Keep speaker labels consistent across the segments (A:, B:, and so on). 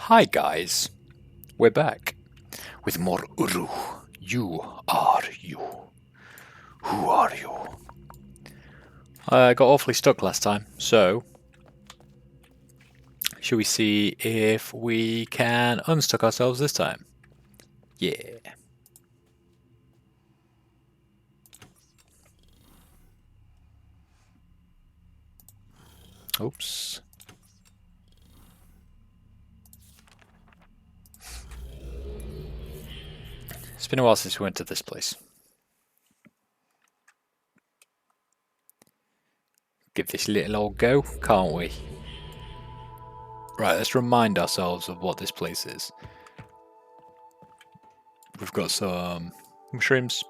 A: Hi guys, we're back with more URU. You are you. Who are you? I got awfully stuck last time, so should we see if we can unstuck ourselves this time? Yeah. Oops. It's been a while since we went to this place. Give this little old go, can't we? Right, let's remind ourselves of what this place is. We've got some mushrooms.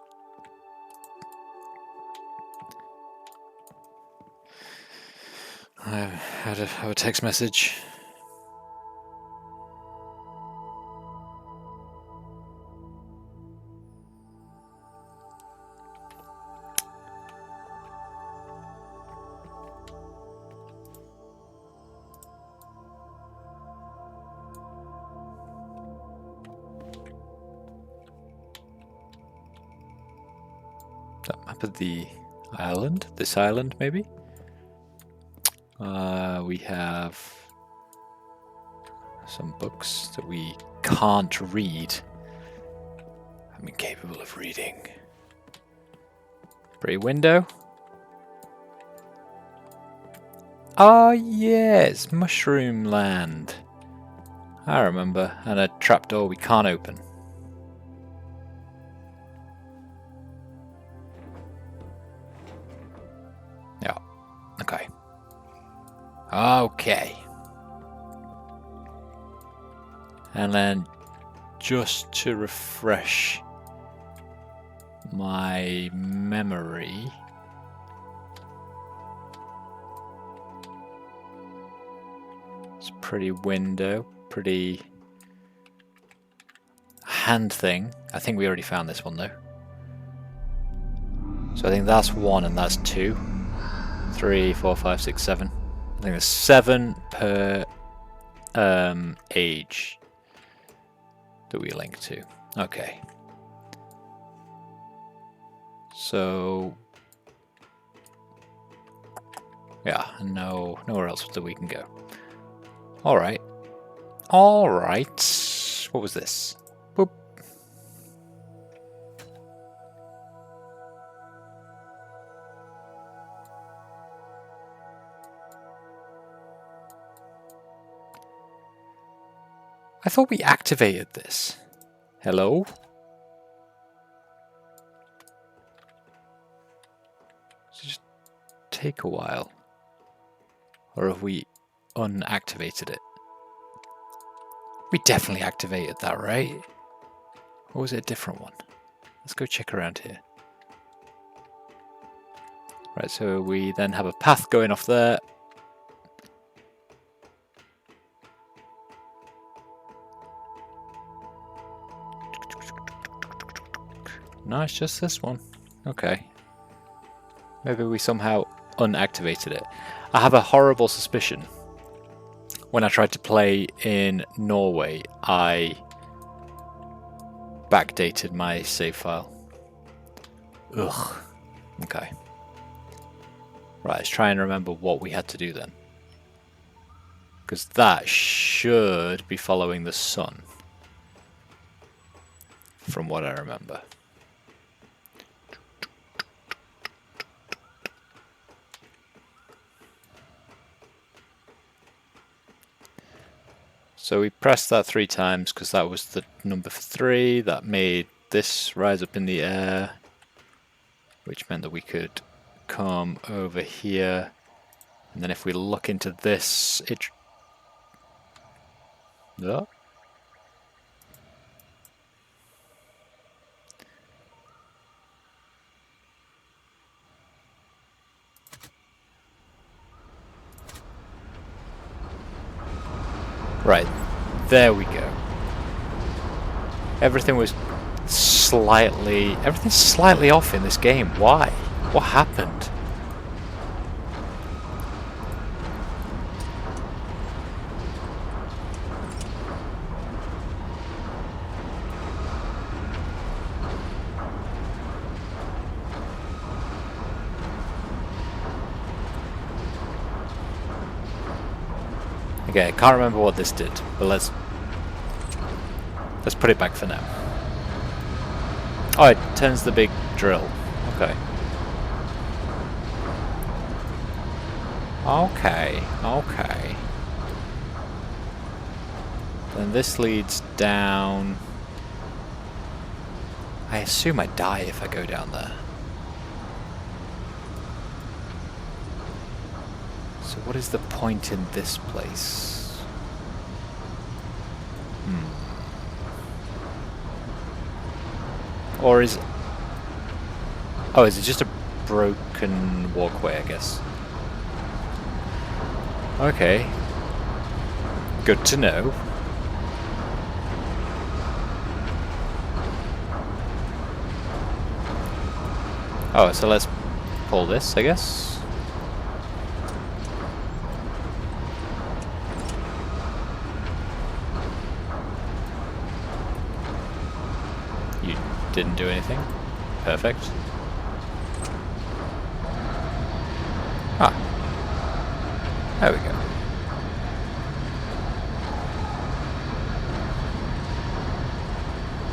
A: I had a text message. That map of the island? This island, maybe? We have some books that we can't read. I'm incapable of reading. Pretty window. Ah, yes, Mushroom Land. I remember. And a trapdoor we can't open. Yeah. Okay. Okay. And then just to refresh my memory, it's a pretty window, pretty hand thing. I think we already found this one though. So I think that's 1 and that's 2. 3, 4, 5, 6, 7. I think there's 7 per age that we link to. Okay. So yeah, nowhere else that we can go. Alright. Alright. What was this? Boop. I thought we activated this. Hello? Does it just take a while? Or have we unactivated it? We definitely activated that, right? Or was it a different one? Let's go check around here. Right, so we then have a path going off there. No, it's just this one. Okay. Maybe we somehow unactivated it. I have a horrible suspicion. When I tried to play in Norway, I backdated my save file. Ugh. Okay. Right, let's try and remember what we had to do then. Because that should be following the sun. From what I remember. So we pressed that 3 times because that was the number for 3. That made this rise up in the air, which meant that we could come over here. And then if we look into this, it... Oh. Right, there we go. Everything's slightly off in this game. Why? What happened? Okay, I can't remember what this did, but let's put it back for now. Oh, it turns the big drill. Okay. Okay, okay. Then this leads down. I assume I die if I go down there. So what is the point in this place? Or is... Oh, is it just a broken walkway, I guess? Okay. Good to know. Oh, so let's pull this, I guess. You didn't do anything. Perfect. Ah. There we go.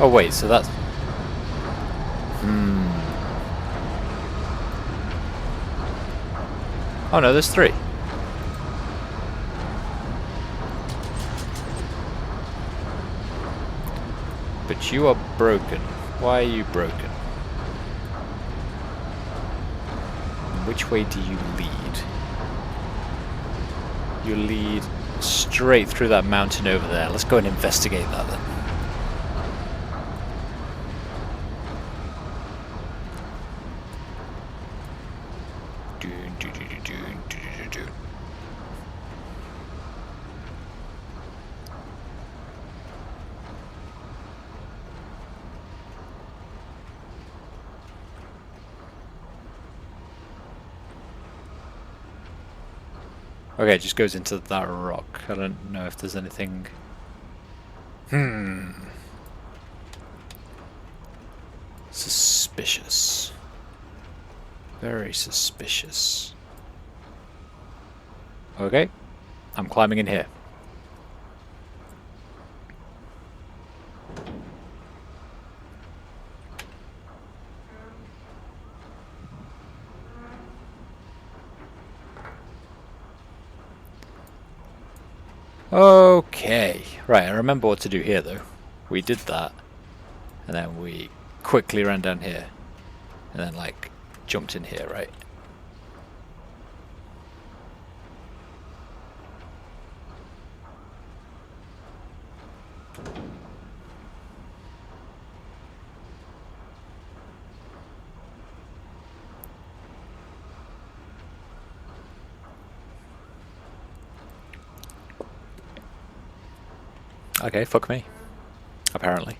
A: Oh wait, so that's... Oh no, there's 3. But you are broken. Why are you broken? Which way do you lead? You lead straight through that mountain over there. Let's go and investigate that then. Okay, it just goes into that rock. I don't know if there's anything... Suspicious. Very suspicious. Okay, I'm climbing in here. Okay, right, I remember what to do here though. We did that, and then we quickly ran down here, and then like jumped in here, right? Okay, fuck me. Apparently.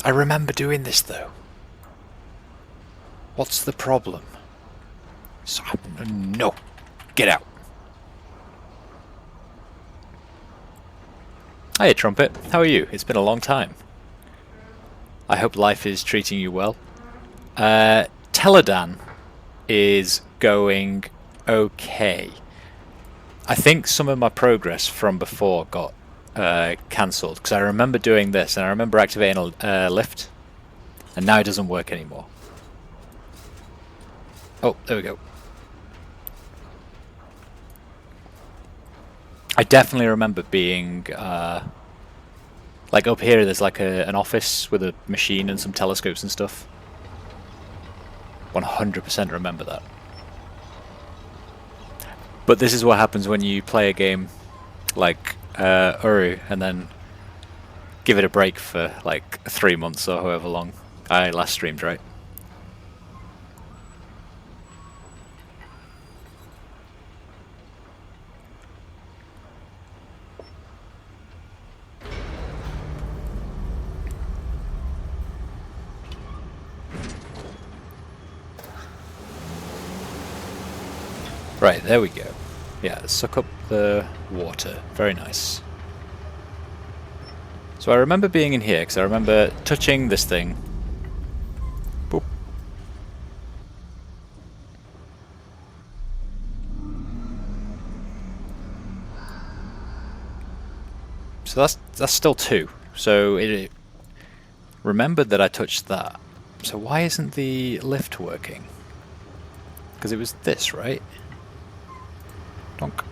A: I remember doing this though. What's the problem? So, no. Get out. Hiya, Trumpet. How are you? It's been a long time. I hope life is treating you well. Teledan is going okay. I think some of my progress from before got cancelled because I remember doing this and I remember activating a lift, and now it doesn't work anymore. Oh, there we go. I definitely remember being like up here. There's like an office with a machine and some telescopes and stuff. 100% remember that. But this is what happens when you play a game like URU and then give it a break for like 3 months or however long I last streamed, right? Right, there we go. Yeah, suck up the water. Very nice. So I remember being in here, because I remember touching this thing. Boop. So that's still 2. So it remembered that I touched that. So why isn't the lift working? Because it was this, right? Donk.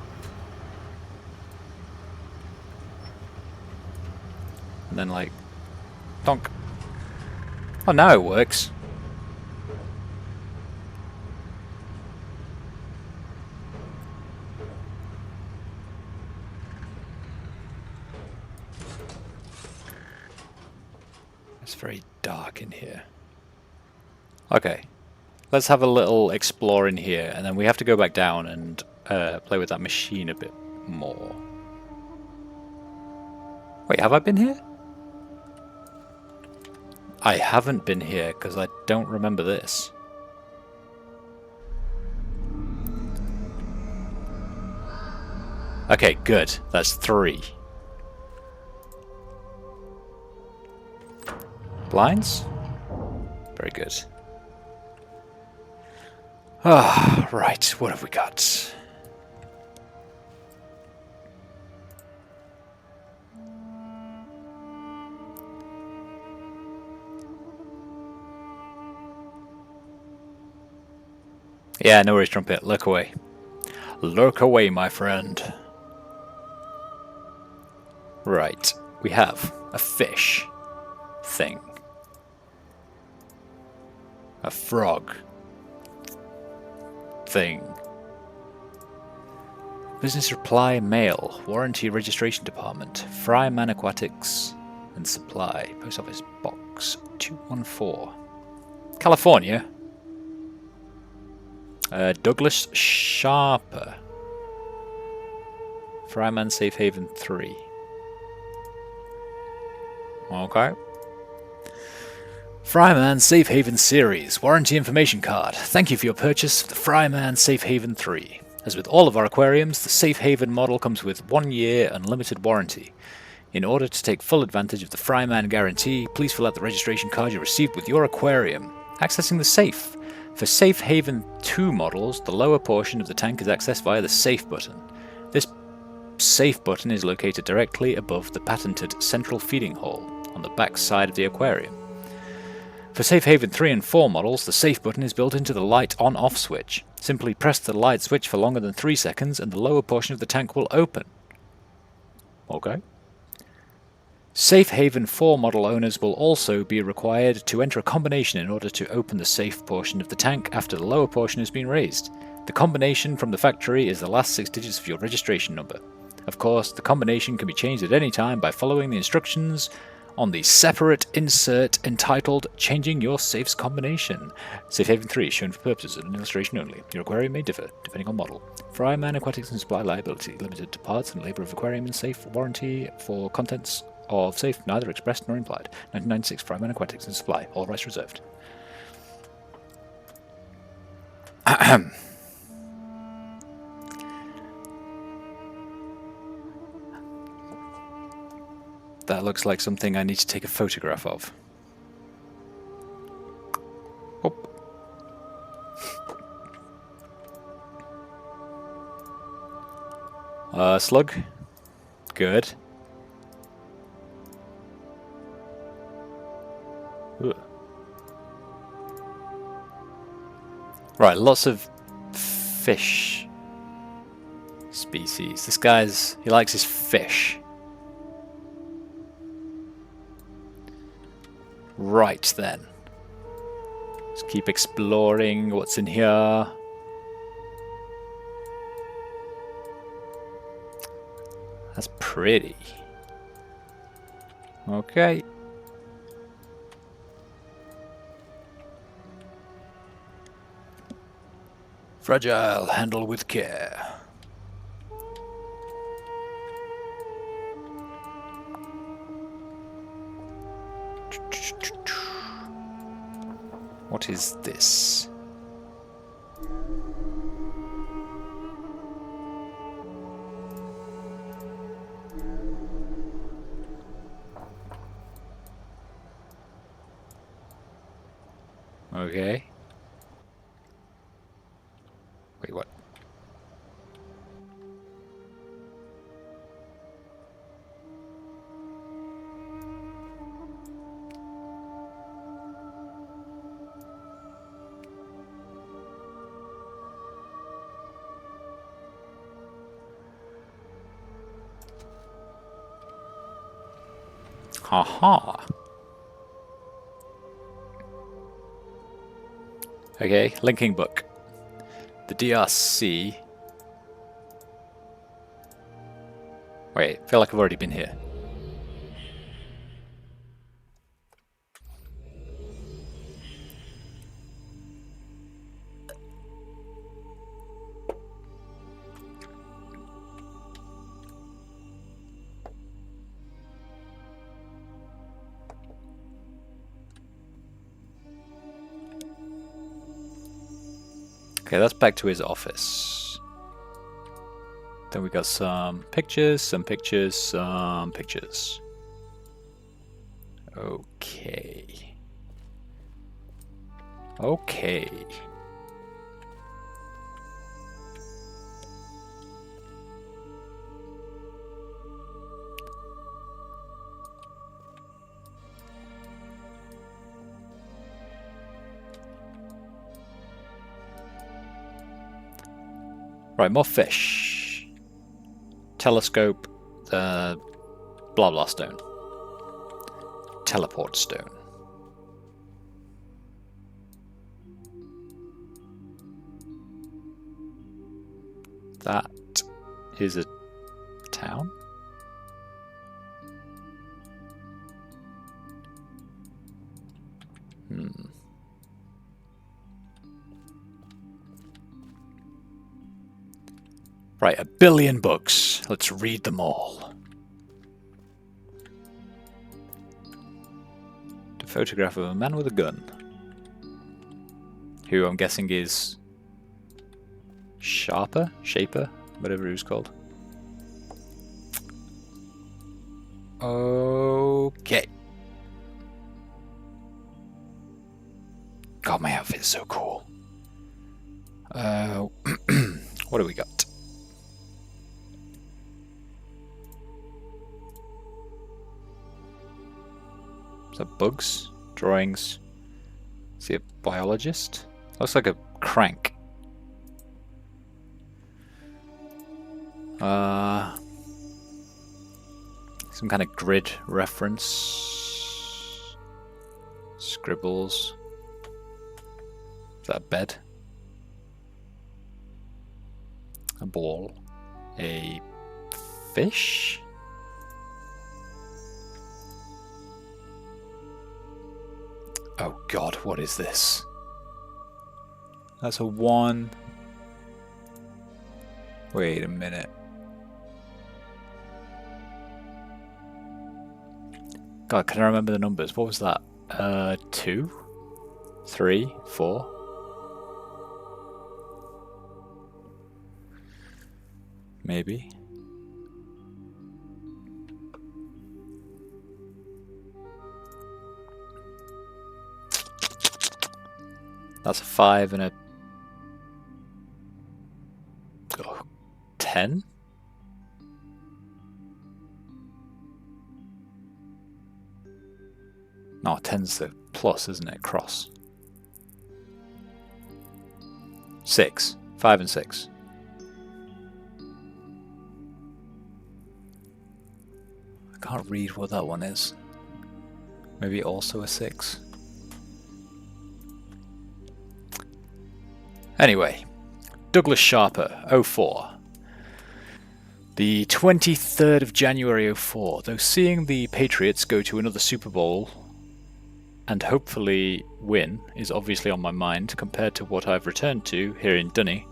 A: And then like, donk. Oh, now it works. It's very dark in here. Okay, let's have a little explore in here, and then we have to go back down and play with that machine a bit more. Wait, have I been here? I haven't been here because I don't remember this. Okay, good. That's 3. Blinds? Very good. Ah, right. What have we got? Yeah, no worries, Trumpet. Lurk away. Lurk away, my friend. Right. We have a fish thing. A frog thing. Business reply mail. Warranty registration department. Fryman Aquatics and Supply. Post office box 214. California. Douglas Sharper. Fryman Safe Haven 3. Okay. Fryman Safe Haven Series. Warranty information card. Thank you for your purchase of the Fryman Safe Haven 3. As with all of our aquariums, the Safe Haven model comes with 1-year unlimited warranty. In order to take full advantage of the Fryman guarantee, please fill out the registration card you received with your aquarium. Accessing the safe. For Safe Haven 2 models, the lower portion of the tank is accessed via the Safe button. This Safe button is located directly above the patented central feeding hole on the back side of the aquarium. For Safe Haven 3 and 4 models, the Safe button is built into the light on-off switch. Simply press the light switch for longer than 3 seconds and the lower portion of the tank will open. Okay. Safe Haven 4 model owners will also be required to enter a combination in order to open the safe portion of the tank after the lower portion has been raised. The combination from the factory is the last 6 digits of your registration number. Of course, the combination can be changed at any time by following the instructions on the separate insert entitled Changing Your Safe's Combination. Safe Haven 3 is shown for purposes of an illustration only. Your aquarium may differ, depending on model. Fryman Aquatics and Supply liability, limited to parts and labour of aquarium and safe. Warranty for contents of safe, neither expressed nor implied. 1996, Fryman Aquatics and Supply, all rights reserved. That looks like something I need to take a photograph of. Oh. Slug. Good. Ugh. Right, lots of fish species. This guy's, he likes his fish. Right then. Let's keep exploring what's in here. That's pretty. Okay. Fragile, handle with care. What is this? Okay. Wait, what? Haha. Okay, linking book. The DRC. Wait, I feel like I've already been here. Okay, that's back to his office. Then we got some pictures, some pictures, some pictures. Okay. Okay. Right, more fish. Telescope, blah blah stone. Teleport stone. That is a town? Right, 1 billion books. Let's read them all. The photograph of a man with a gun. Who I'm guessing is Shaper, whatever he was called. Okay. God, my outfit's so cool. What do we got? Is that bugs? Drawings? Is he a biologist? Looks like a crank. Some kind of grid reference. Scribbles. Is that a bed? A ball. A fish? Oh god, what is this? That's a 1. Wait a minute. God, can I remember the numbers? What was that? 2? 3? 4? Maybe. That's a 5 and a 10? No, 10's the plus, isn't it? Cross. 6. 5 and 6. I can't read what that one is. Maybe also a 6. Anyway, Douglas Sharper, 04. The 23rd of January 04. Though seeing the Patriots go to another Super Bowl and hopefully win is obviously on my mind compared to what I've returned to here in Dunny.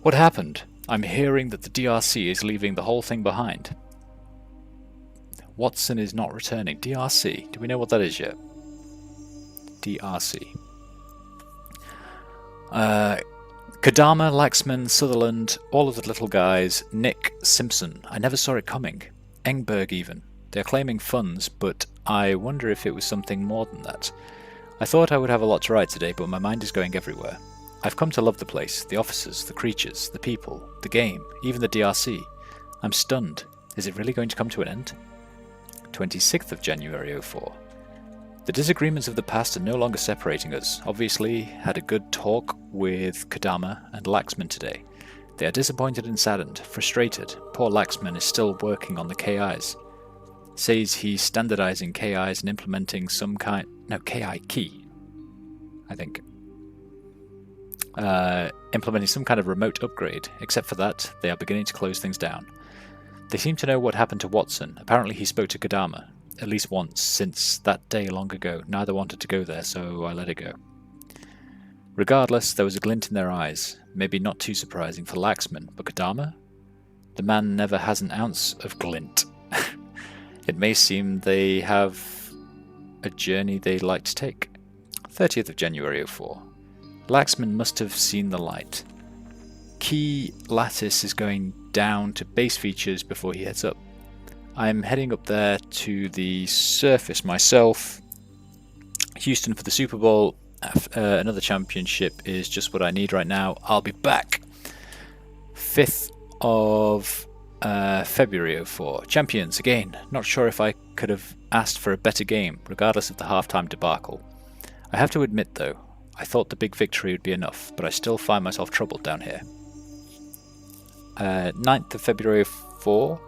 A: What happened? I'm hearing that the DRC is leaving the whole thing behind. Watson is not returning. DRC? Do we know what that is yet? DRC. Kadama, Laxman, Sutherland, all of the little guys, Nick, Simpson. I never saw it coming. Engberg even. They're claiming funds, but I wonder if it was something more than that. I thought I would have a lot to write today, but my mind is going everywhere. I've come to love the place, the officers, the creatures, the people, the game, even the DRC. I'm stunned. Is it really going to come to an end? 26th of January 04. The disagreements of the past are no longer separating us. Obviously, had a good talk with Kadama and Laxman today. They are disappointed and saddened, frustrated. Poor Laxman is still working on the KIs. Says he's standardizing KIs and implementing some kind... No, KI key, I think. Implementing some kind of remote upgrade. Except for that, they are beginning to close things down. They seem to know what happened to Watson. Apparently he spoke to Kodama, at least once, since that day long ago. Neither wanted to go there, so I let it go. Regardless, there was a glint in their eyes. Maybe not too surprising for Laxman, but Kodama? The man never has an ounce of glint. It may seem they have a journey they'd like to take. 30th of January 04. Laxman must have seen the light. Key lattice is going down to base features before he heads up. I'm heading up there to the surface myself. Houston for the Super Bowl. Another championship is just what I need right now. I'll be back. 5th of February 04. Champions again. Not sure if I could have asked for a better game, regardless of the halftime debacle. I have to admit though, I thought the big victory would be enough, but I still find myself troubled down here. 9th of February 04.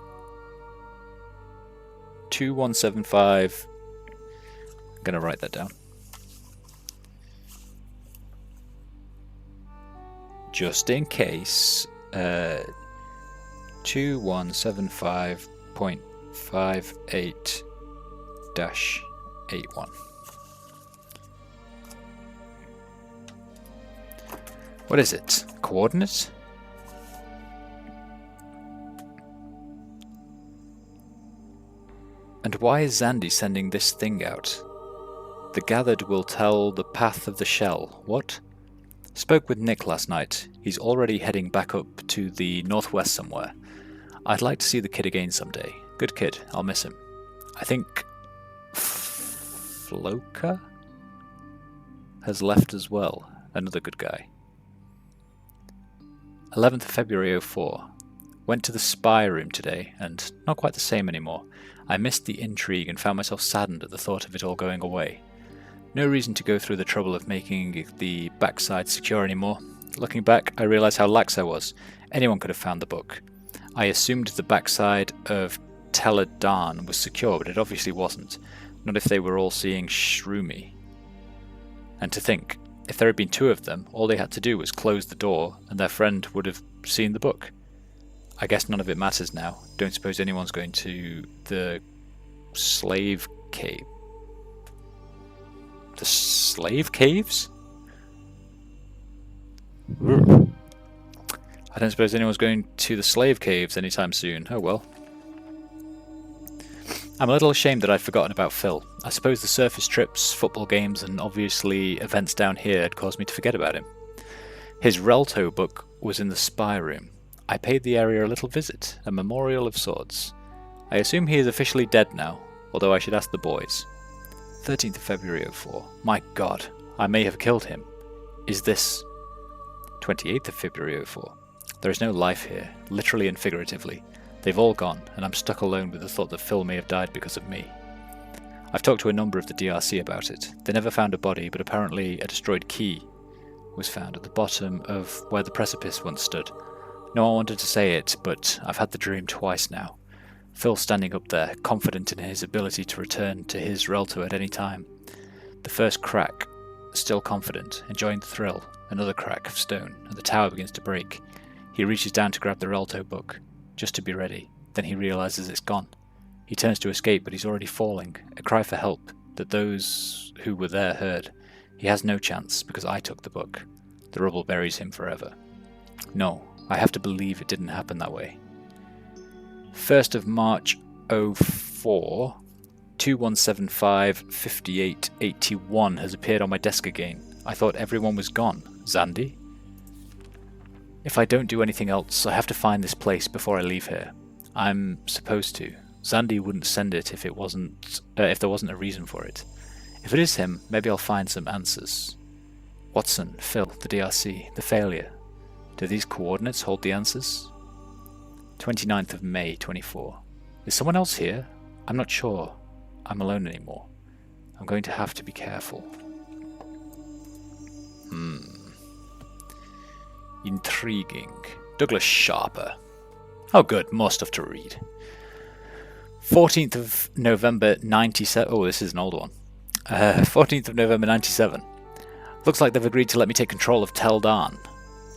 A: 2175. I'm going to write that down. Just in case. 2175.58-81. What is it? Coordinates? And why is Zandy sending this thing out? The gathered will tell the path of the shell. What? Spoke with Nick last night. He's already heading back up to the northwest somewhere. I'd like to see the kid again someday. Good kid, I'll miss him. I think Floka has left as well. Another good guy. 11th of February 04. Went to the spy room today, and not quite the same anymore. I missed the intrigue and found myself saddened at the thought of it all going away. No reason to go through the trouble of making the backside secure anymore. Looking back, I realised how lax I was. Anyone could have found the book. I assumed the backside of Teledan was secure, but it obviously wasn't. Not if they were all seeing Shroomy. And to think, if there had been two of them, all they had to do was close the door, and their friend would have seen the book. I guess none of it matters now. Don't suppose anyone's going to the slave cave. The slave caves? I don't suppose anyone's going to the slave caves anytime soon. Oh well. I'm a little ashamed that I'd forgotten about Phil. I suppose the surface trips, football games, and obviously events down here had caused me to forget about him. His Relto book was in the spy room. I paid the area a little visit, a memorial of sorts. I assume he is officially dead now, although I should ask the boys. 13th of February 04. My god, I may have killed him. Is this... 28th of February 04. There is no life here, literally and figuratively. They've all gone, and I'm stuck alone with the thought that Phil may have died because of me. I've talked to a number of the DRC about it. They never found a body, but apparently a destroyed key was found at the bottom of where the precipice once stood. No one wanted to say it, but I've had the dream twice now. Phil standing up there, confident in his ability to return to his Relto at any time. The first crack, still confident, enjoying the thrill. Another crack of stone, and the tower begins to break. He reaches down to grab the Relto book, just to be ready. Then he realizes it's gone. He turns to escape, but he's already falling. A cry for help that those who were there heard. He has no chance, because I took the book. The rubble buries him forever. No, I have to believe it didn't happen that way. 1st of March 04, 2175-5881 has appeared on my desk again. I thought everyone was gone. Zandy? If I don't do anything else, I have to find this place before I leave here. I'm supposed to. Zandy wouldn't send it if there wasn't a reason for it. If it is him, maybe I'll find some answers. Watson, Phil, the DRC, the failure. Do these coordinates hold the answers? 29th of May 24. Is someone else here? I'm not sure I'm alone anymore. I'm going to have to be careful. Intriguing. Douglas Sharper. Oh good, more stuff to read. 14th of November 97. Oh, this is an old one. 14th of November 97. Looks like they've agreed to let me take control of Tel Dan.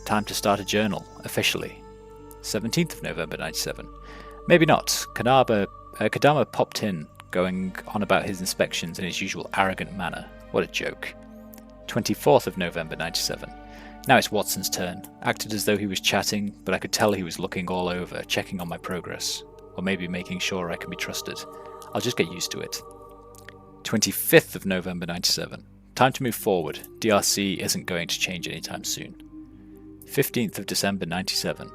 A: Time to start a journal, officially. 17th of November 97. Maybe not. Kadama popped in, going on about his inspections in his usual arrogant manner. What a joke. 24th of November 97. Now it's Watson's turn. Acted as though he was chatting, but I could tell he was looking all over, checking on my progress. Or maybe making sure I can be trusted. I'll just get used to it. 25th of November 97. Time to move forward. DRC isn't going to change anytime soon. 15th of December 97.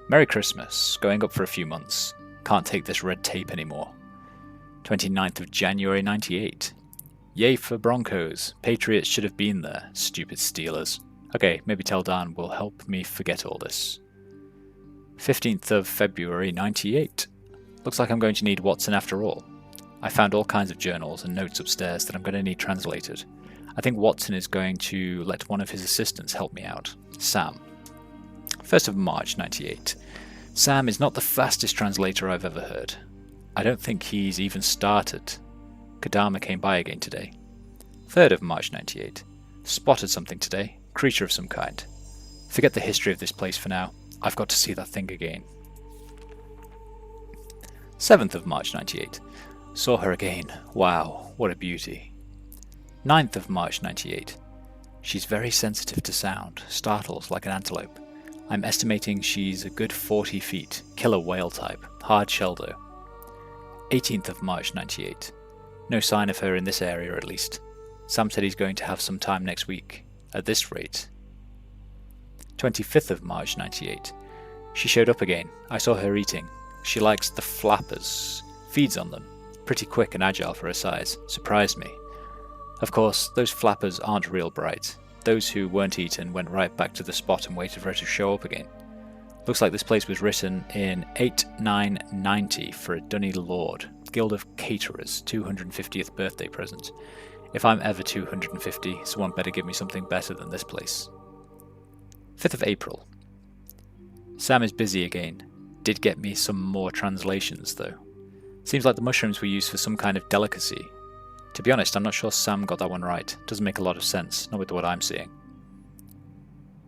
A: Merry Christmas. Going up for a few months. Can't take this red tape anymore. 29th of January 98. Yay for Broncos. Patriots should have been there. Stupid Steelers. Okay, maybe Tel Dan will help me forget all this. 15th of February 98. Looks like I'm going to need Watson after all. I found all kinds of journals and notes upstairs that I'm going to need translated. I think Watson is going to let one of his assistants help me out. Sam. 1st of March 98. Sam is not the fastest translator I've ever heard. I don't think he's even started. Kadama came by again today. 3rd of March 98. Spotted something today. Creature of some kind. Forget the history of this place for now. I've got to see that thing again. 7th of March 98. Saw her again. Wow, what a beauty. 9th of March 98. She's very sensitive to sound, startles like an antelope. I'm estimating she's a good 40 feet, killer whale type, hard shell though. 18th of March 98. No sign of her in this area at least. Sam said he's going to have some time next week. At this rate. 25th of March 98. She showed up again. I saw her eating. She likes the flappers. Feeds on them. Pretty quick and agile for her size. Surprised me. Of course, those flappers aren't real bright. Those who weren't eaten went right back to the spot and waited for her to show up again. Looks like this place was written in 8990 for a Dunny Lord, Guild of Caterers, 250th birthday present. If I'm ever 250, someone better give me something better than this place. 5th of April. Sam is busy again. Did get me some more translations though. Seems like the mushrooms were used for some kind of delicacy. To be honest, I'm not sure Sam got that one right. Doesn't make a lot of sense, not with what I'm seeing.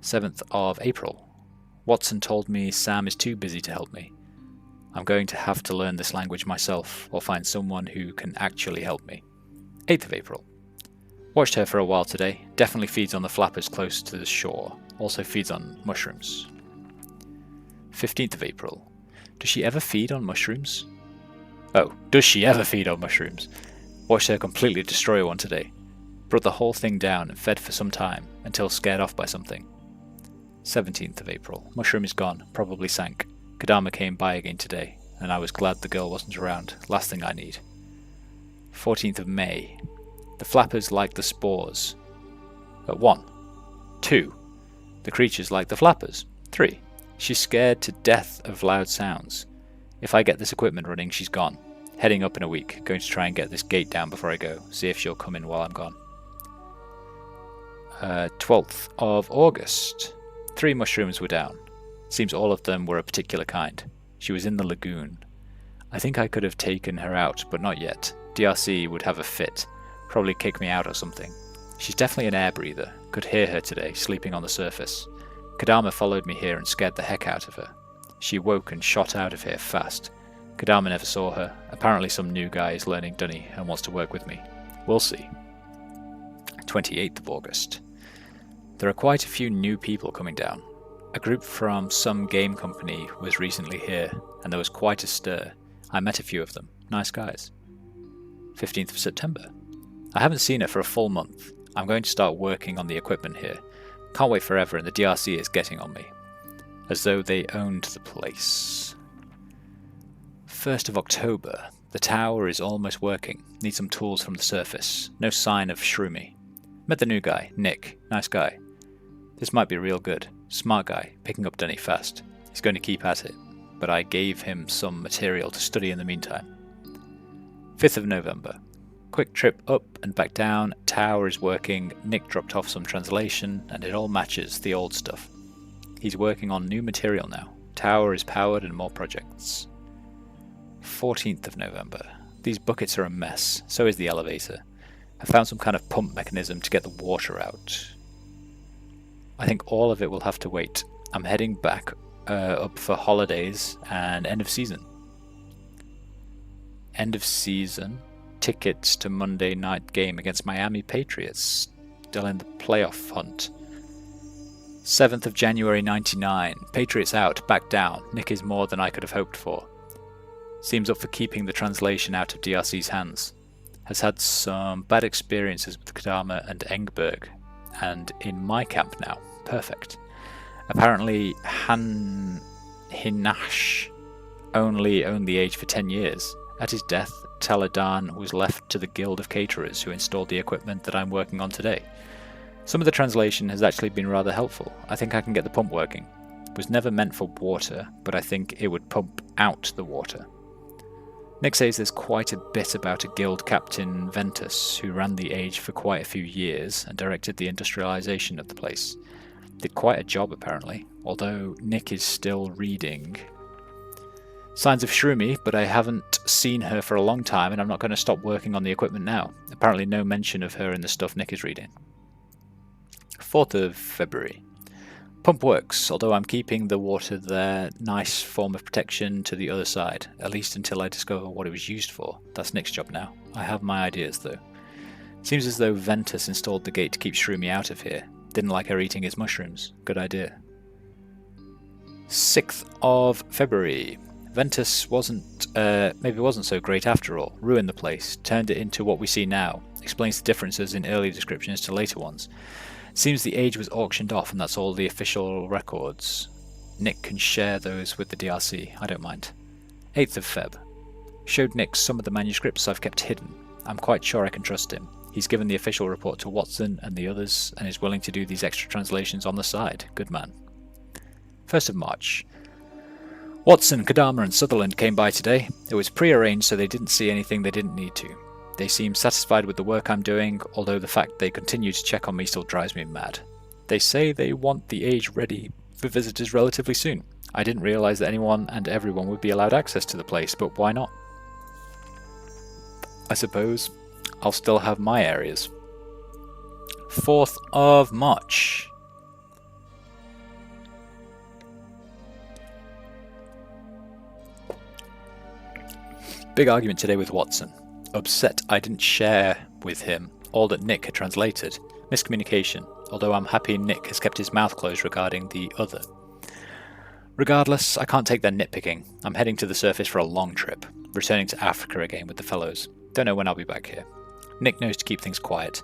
A: 7th of April. Watson told me Sam is too busy to help me. I'm going to have to learn this language myself, or find someone who can actually help me. 8th of April. Watched her for a while today. Definitely feeds on the flappers close to the shore. Also feeds on mushrooms. 15th of April. Does she ever feed on mushrooms? Oh, does she ever feed on mushrooms? Watched her completely destroy one today. Brought the whole thing down and fed for some time, until scared off by something. 17th of April. Mushroom is gone, probably sank. Kadama came by again today, and I was glad the girl wasn't around. Last thing I need. 14th of May. The flappers like the spores. 1. 2. The creatures like the flappers. 3. She's scared to death of loud sounds. If I get this equipment running, she's gone. Heading up in a week. Going to try and get this gate down before I go. See if she'll come in while I'm gone. 12th of August. 3 mushrooms were down. Seems all of them were a particular kind. She was in the lagoon. I think I could have taken her out, but not yet. DRC would have a fit. Probably kick me out or something. She's definitely an air breather. Could hear her today, sleeping on the surface. Kadama followed me here and scared the heck out of her. She woke and shot out of here fast. Kadama never saw her. Apparently some new guy is learning Dunny and wants to work with me. We'll see. 28th of August. There are quite a few new people coming down. A group from some game company was recently here, and there was quite a stir. I met a few of them. Nice guys. 15th of September. I haven't seen her for a full month. I'm going to start working on the equipment here. Can't wait forever, and the DRC is getting on me. As though they owned the place. 1st of October. The tower is almost working. Need some tools from the surface. No sign of Shroomy. Met the new guy, Nick. Nice guy. This might be real good. Smart guy, picking up Dunny fast. He's going to keep at it, but I gave him some material to study in the meantime. 5th of November. Quick trip up and back down. Tower is working. Nick dropped off some translation, and it all matches the old stuff. He's working on new material now. Tower is powered and more projects. 14th of November. These buckets are a mess. So is the elevator. I found some kind of pump mechanism to get the water out. I think all of it will have to wait. I'm heading back up for holidays and end of season. End of season. Tickets to Monday night game against Miami Patriots. Still in the playoff hunt. 7th of January 99. Patriots out, back down. Nick is more than I could have hoped for. Seems up for keeping the translation out of DRC's hands. Has had some bad experiences with Kadama and Engberg. And in my camp now. Perfect. Apparently Hinash only owned the age for 10 years. At his death, Taladan was left to the Guild of Caterers who installed the equipment that I'm working on today. Some of the translation has actually been rather helpful. I think I can get the pump working. It was never meant for water, but I think it would pump out the water. Nick says there's quite a bit about a guild captain, Ventus, who ran the age for quite a few years and directed the industrialization of the place. Did quite a job apparently, although Nick is still reading. Signs of Shroomy, but I haven't seen her for a long time and I'm not going to stop working on the equipment now. Apparently no mention of her in the stuff Nick is reading. 4th of February. Pump works, although I'm keeping the water there, nice form of protection to the other side, at least until I discover what it was used for. That's Nick's job now. I have my ideas though. Seems as though Ventus installed the gate to keep Shroomy out of here. Didn't like her eating his mushrooms. Good idea. 6th of February. Ventus maybe wasn't so great after all. Ruined the place, turned it into what we see now. Explains the differences in early descriptions to later ones. Seems the age was auctioned off and that's all the official records. Nick can share those with the DRC, I don't mind. 8th of Feb. Showed Nick some of the manuscripts I've kept hidden. I'm quite sure I can trust him. He's given the official report to Watson and the others and is willing to do these extra translations on the side. Good man. 1st of March. Watson, Kadama and Sutherland came by today. It was pre-arranged so they didn't see anything they didn't need to. They seem satisfied with the work I'm doing, although the fact they continue to check on me still drives me mad. They say they want the age ready for visitors relatively soon. I didn't realise that anyone and everyone would be allowed access to the place, but why not? I suppose I'll still have my areas. 4th of March. Big argument today with Watson. Upset I didn't share with him all that Nick had translated. Miscommunication, although I'm happy Nick has kept his mouth closed regarding the other. Regardless, I can't take their nitpicking. I'm heading to the surface for a long trip, returning to Africa again with the fellows. Don't know when I'll be back here. Nick knows to keep things quiet.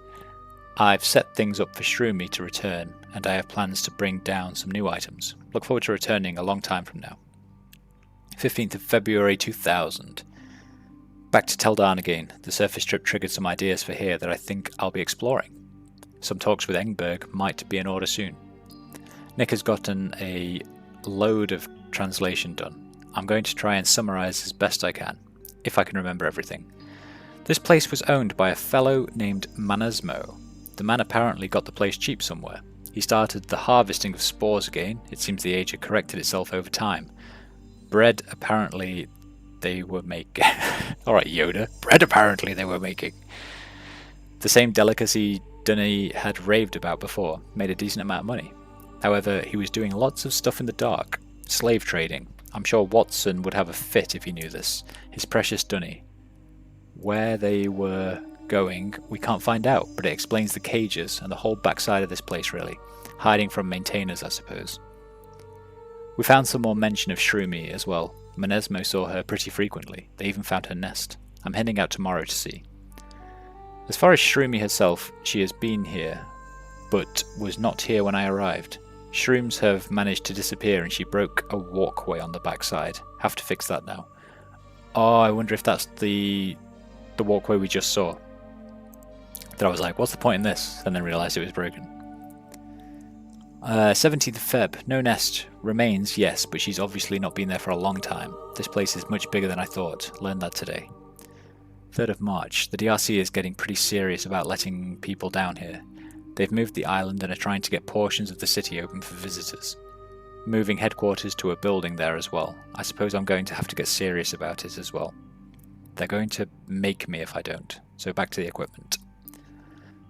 A: I've set things up for Shroomy to return, and I have plans to bring down some new items. Look forward to returning a long time from now. 15th of February 2000. Back to Teldan again. The surface trip triggered some ideas for here that I think I'll be exploring. Some talks with Engberg might be in order soon. Nick has gotten a load of translation done. I'm going to try and summarise as best I can, if I can remember everything. This place was owned by a fellow named Manasmo. The man apparently got the place cheap somewhere. He started the harvesting of spores again. It seems the age had corrected itself over time. Bread apparently they were making. Alright, Yoda. Bread apparently they were making. The same delicacy Dunny had raved about before. Made a decent amount of money. However, he was doing lots of stuff in the dark. Slave trading. I'm sure Watson would have a fit if he knew this. His precious Dunny. Where they were going, we can't find out, but it explains the cages and the whole backside of this place really. Hiding from maintainers, I suppose. We found some more mention of Shroomy as well. Manesmo saw her pretty frequently. They even found her nest. I'm heading out tomorrow to see. As far as Shroomy herself, she has been here, but was not here when I arrived. Shrooms have managed to disappear and she broke a walkway on the backside. Have to fix that now. Oh, I wonder if that's the walkway we just saw. That I was like, what's the point in this? And then realised it was broken. 17th of Feb. No nest. Remains, yes, but she's obviously not been there for a long time. This place is much bigger than I thought. Learned that today. 3rd of March. The DRC is getting pretty serious about letting people down here. They've moved the island and are trying to get portions of the city open for visitors. moving headquarters to a building there as well. I suppose I'm going to have to get serious about it as well. They're going to make me if I don't. So back to the equipment.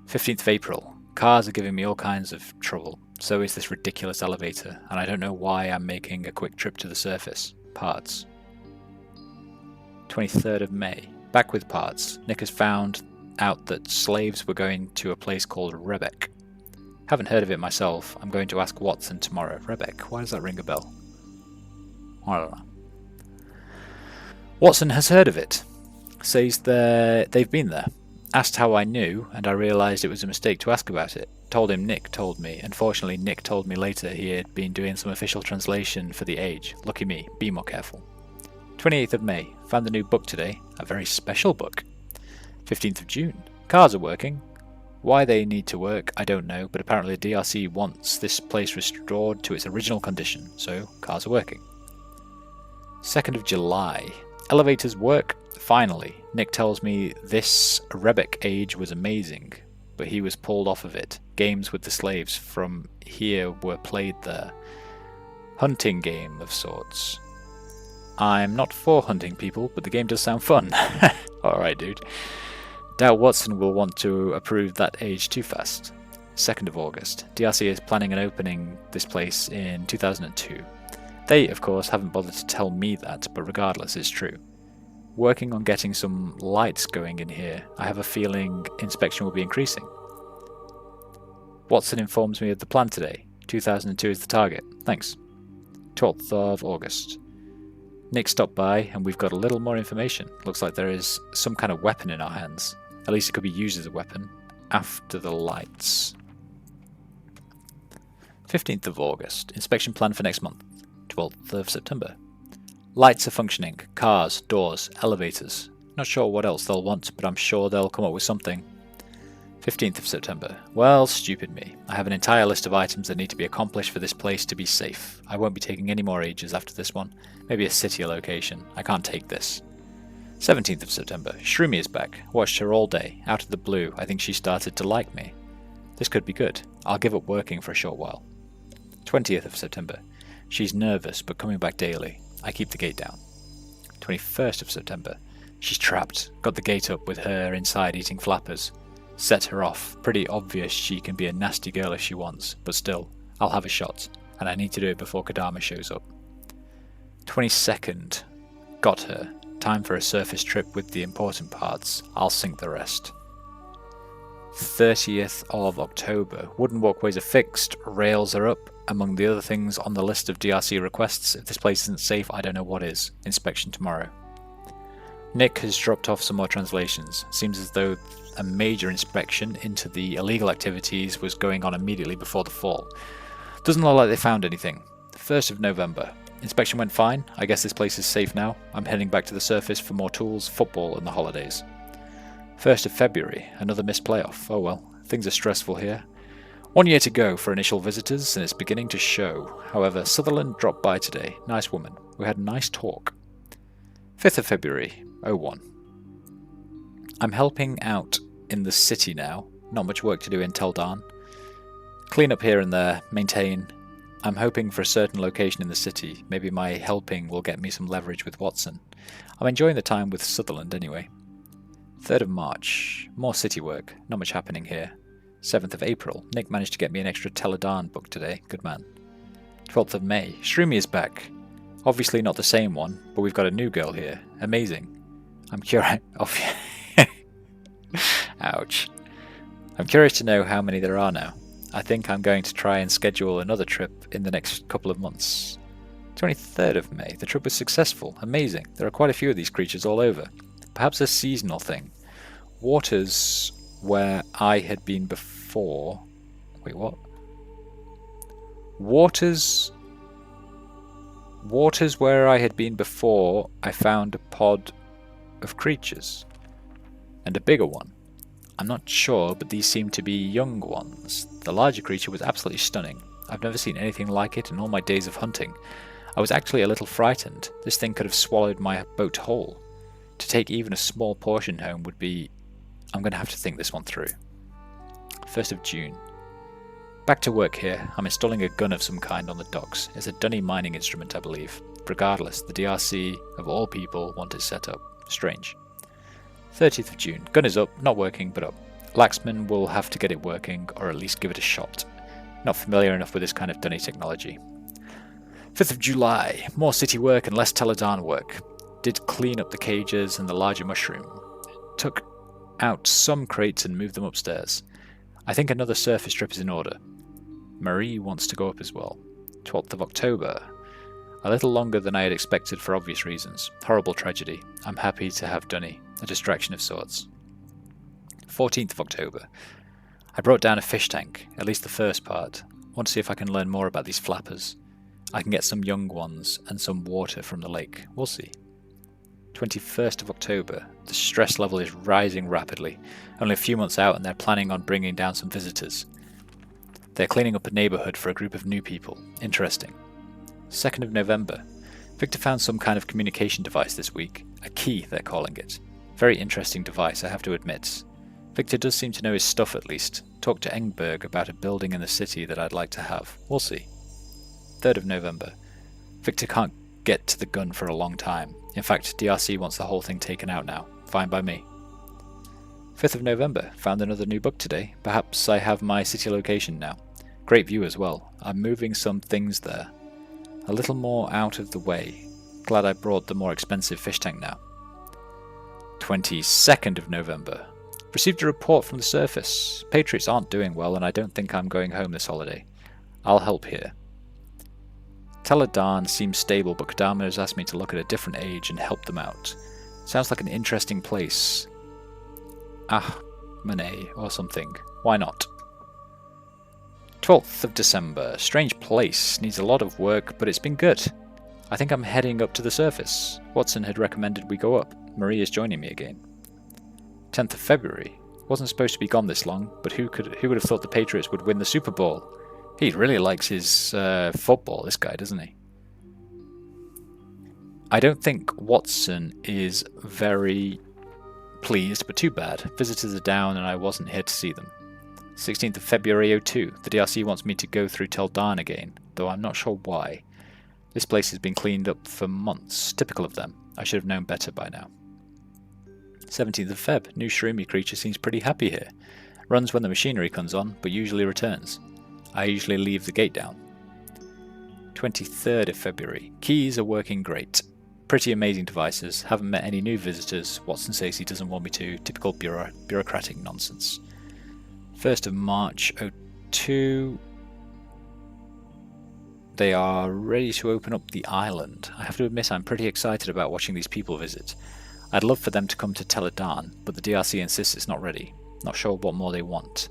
A: 15th of April. Cars are giving me all kinds of trouble. So is this ridiculous elevator, and I don't know why I'm making a quick trip to the surface. Parts. 23rd of May. Back with parts. Nick has found out that slaves were going to a place called Rebek. Haven't heard of it myself. I'm going to ask Watson tomorrow. Rebek, why does that ring a bell? I don't know. Watson has heard of it. Says they've been there. Asked how I knew, and I realised it was a mistake to ask about it. Told him Nick told me. Unfortunately, Nick told me later he had been doing some official translation for the Age. Lucky me. Be more careful. 28th of May. Found the new book today. A very special book. 15th of June. Cars are working. Why they need to work, I don't know, but apparently the DRC wants this place restored to its original condition, so cars are working. 2nd of July. Elevators work. Finally. Nick tells me this Rebek Age was amazing, but he was pulled off of it. Games with the slaves from here were played there. Hunting game of sorts. I'm not for hunting people, but the game does sound fun. Alright, dude. Doubt Watson will want to approve that age too fast. 2nd of August. DRC is planning on opening this place in 2002. They, of course, haven't bothered to tell me that, but regardless, it's true. Working on getting some lights going in here. I have a feeling inspection will be increasing. Watson informs me of the plan today. 2002 is the target. Thanks. 12th of August. Nick stopped by and we've got a little more information. Looks like there is some kind of weapon in our hands. At least it could be used as a weapon. After the lights. 15th of August. Inspection plan for next month. 12th of September. Lights are functioning. Cars, doors, elevators. Not sure what else they'll want, but I'm sure they'll come up with something. 15th of September. Well, stupid me. I have an entire list of items that need to be accomplished for this place to be safe. I won't be taking any more ages after this one. Maybe a city location. I can't take this. 17th of September. Shroomy is back. Watched her all day. Out of the blue, I think she started to like me. This could be good. I'll give up working for a short while. 20th of September. She's nervous, but coming back daily. I keep the gate down. 21st of September. She's trapped. Got the gate up with her inside eating flappers. Set her off. Pretty obvious she can be a nasty girl if she wants, but still, I'll have a shot, and I need to do it before Kodama shows up. 22nd. Got her. Time for a surface trip with the important parts. I'll sink the rest. 30th of October. Wooden walkways are fixed. Rails are up. Among the other things on the list of DRC requests, if this place isn't safe, I don't know what is. Inspection tomorrow. Nick has dropped off some more translations. Seems as though a major inspection into the illegal activities was going on immediately before the fall. Doesn't look like they found anything. 1st of November. Inspection went fine. I guess this place is safe now. I'm heading back to the surface for more tools, football and the holidays. 1st of February. Another missed playoff. Oh well. Things are stressful here. 1 year to go for initial visitors and it's beginning to show. However, Sutherland dropped by today. Nice woman. We had a nice talk. 5th of February. 01. I'm helping out in the city now. Not much work to do in Teldan. Clean up here and there. Maintain. I'm hoping for a certain location in the city. Maybe my helping will get me some leverage with Watson. I'm enjoying the time with Sutherland anyway. 3rd of March. More city work. Not much happening here. 7th of April. Nick managed to get me an extra Teledan book today. Good man. 12th of May. Shroomy is back. Obviously not the same one, but we've got a new girl here. Amazing. I'm curious. Ouch. I'm curious to know how many there are now. I think I'm going to try and schedule another trip in the next couple of months. 23rd of May. The trip was successful. Amazing. There are quite a few of these creatures all over. Perhaps a seasonal thing. Waters where I had been before. Wait, what? Waters where I had been before, I found a pod of creatures. And a bigger one. I'm not sure, but these seem to be young ones. The larger creature was absolutely stunning. I've never seen anything like it in all my days of hunting. I was actually a little frightened. This thing could have swallowed my boat whole. To take even a small portion home would be... I'm going to have to think this one through. 1st of June. Back to work here. I'm installing a gun of some kind on the docks. It's a dunny mining instrument, I believe. Regardless, the DRC, of all people, want it set up. Strange. 30th of June. Gun is up, not working, but up. Laxman will have to get it working, or at least give it a shot. Not familiar enough with this kind of dunny technology. 5th of July. More city work and less Teledan work. Did clean up the cages and the larger mushroom. Took out some crates and moved them upstairs. I think another surface strip is in order. Marie wants to go up as well. 12th of October. A little longer than I had expected for obvious reasons. Horrible tragedy. I'm happy to have Dunny. A distraction of sorts. 14th of October. I brought down a fish tank, at least the first part. Want to see if I can learn more about these flappers. I can get some young ones and some water from the lake. We'll see. 21st of October. The stress level is rising rapidly. Only a few months out and they're planning on bringing down some visitors. They're cleaning up a neighbourhood for a group of new people. Interesting. 2nd of November. Victor found some kind of communication device this week. A key, they're calling it. Very interesting device, I have to admit. Victor does seem to know his stuff at least. Talked to Engberg about a building in the city that I'd like to have. We'll see. 3rd of November. Victor can't get to the gun for a long time. In fact, DRC wants the whole thing taken out now. Fine by me. 5th of November. Found another new book today. Perhaps I have my city location now. Great view as well. I'm moving some things there. A little more out of the way. Glad I brought the more expensive fish tank now. 22nd of November. Received a report from the surface. Patriots aren't doing well and I don't think I'm going home this holiday. I'll help here. Teledan seems stable, but Kadama has asked me to look at a different age and help them out. Sounds like an interesting place. Manet or something. Why not? 12th of December. Strange place. Needs a lot of work, but it's been good. I think I'm heading up to the surface. Watson had recommended we go up. Marie is joining me again. 10th of February. Wasn't supposed to be gone this long, but who would have thought the Patriots would win the Super Bowl? He really likes his football, this guy, doesn't he? I don't think Watson is very pleased, but too bad. Visitors are down and I wasn't here to see them. 16th of February 02. The DRC wants me to go through Teldan again, though I'm not sure why. This place has been cleaned up for months. Typical of them. I should have known better by now. 17th of Feb. New shroomy creature seems pretty happy here. Runs when the machinery comes on, but usually returns. I usually leave the gate down. 23rd of February. Keys are working great. Pretty amazing devices. Haven't met any new visitors. Watson says he doesn't want me to. Typical bureaucratic nonsense. 1st of March 02. They are ready to open up the island. I have to admit I'm pretty excited about watching these people visit. I'd love for them to come to Teledan, but the DRC insists it's not ready. Not sure what more they want.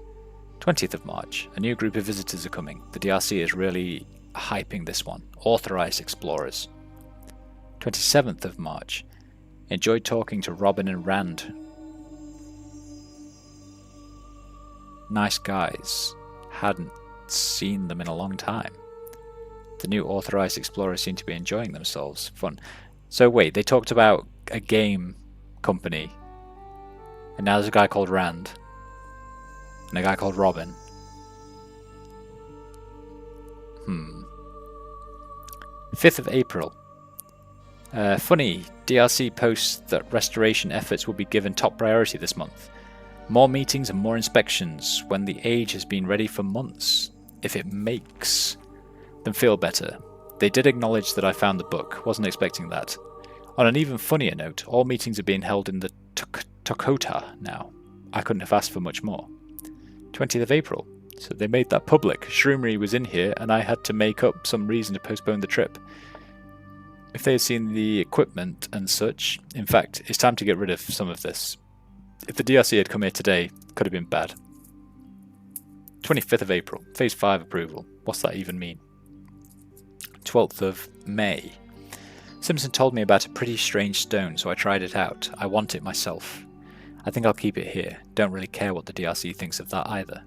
A: 20th of March. A new group of visitors are coming. The DRC is really hyping this one. Authorized explorers. 27th of March. Enjoyed talking to Robin and Rand. Nice guys. Hadn't seen them in a long time. The new authorized explorers seem to be enjoying themselves. Fun. So wait, they talked about a game company. And now there's a guy called Rand. And a guy called Robin. 5th of April. Funny, DRC posts that restoration efforts will be given top priority this month. More meetings and more inspections when the age has been ready for months. If it makes them feel better. They did acknowledge that I found the book. Wasn't expecting that. On an even funnier note, all meetings are being held in the Tokota now. I couldn't have asked for much more. 20th of April. So they made that public. Shroomery was in here and I had to make up some reason to postpone the trip. If they had seen the equipment and such, in fact, it's time to get rid of some of this. If the DRC had come here today, could have been bad. 25th of April. Phase 5 approval. What's that even mean? 12th of May. Simpson told me about a pretty strange stone, so I tried it out. I want it myself. I think I'll keep it here. Don't really care what the DRC thinks of that either.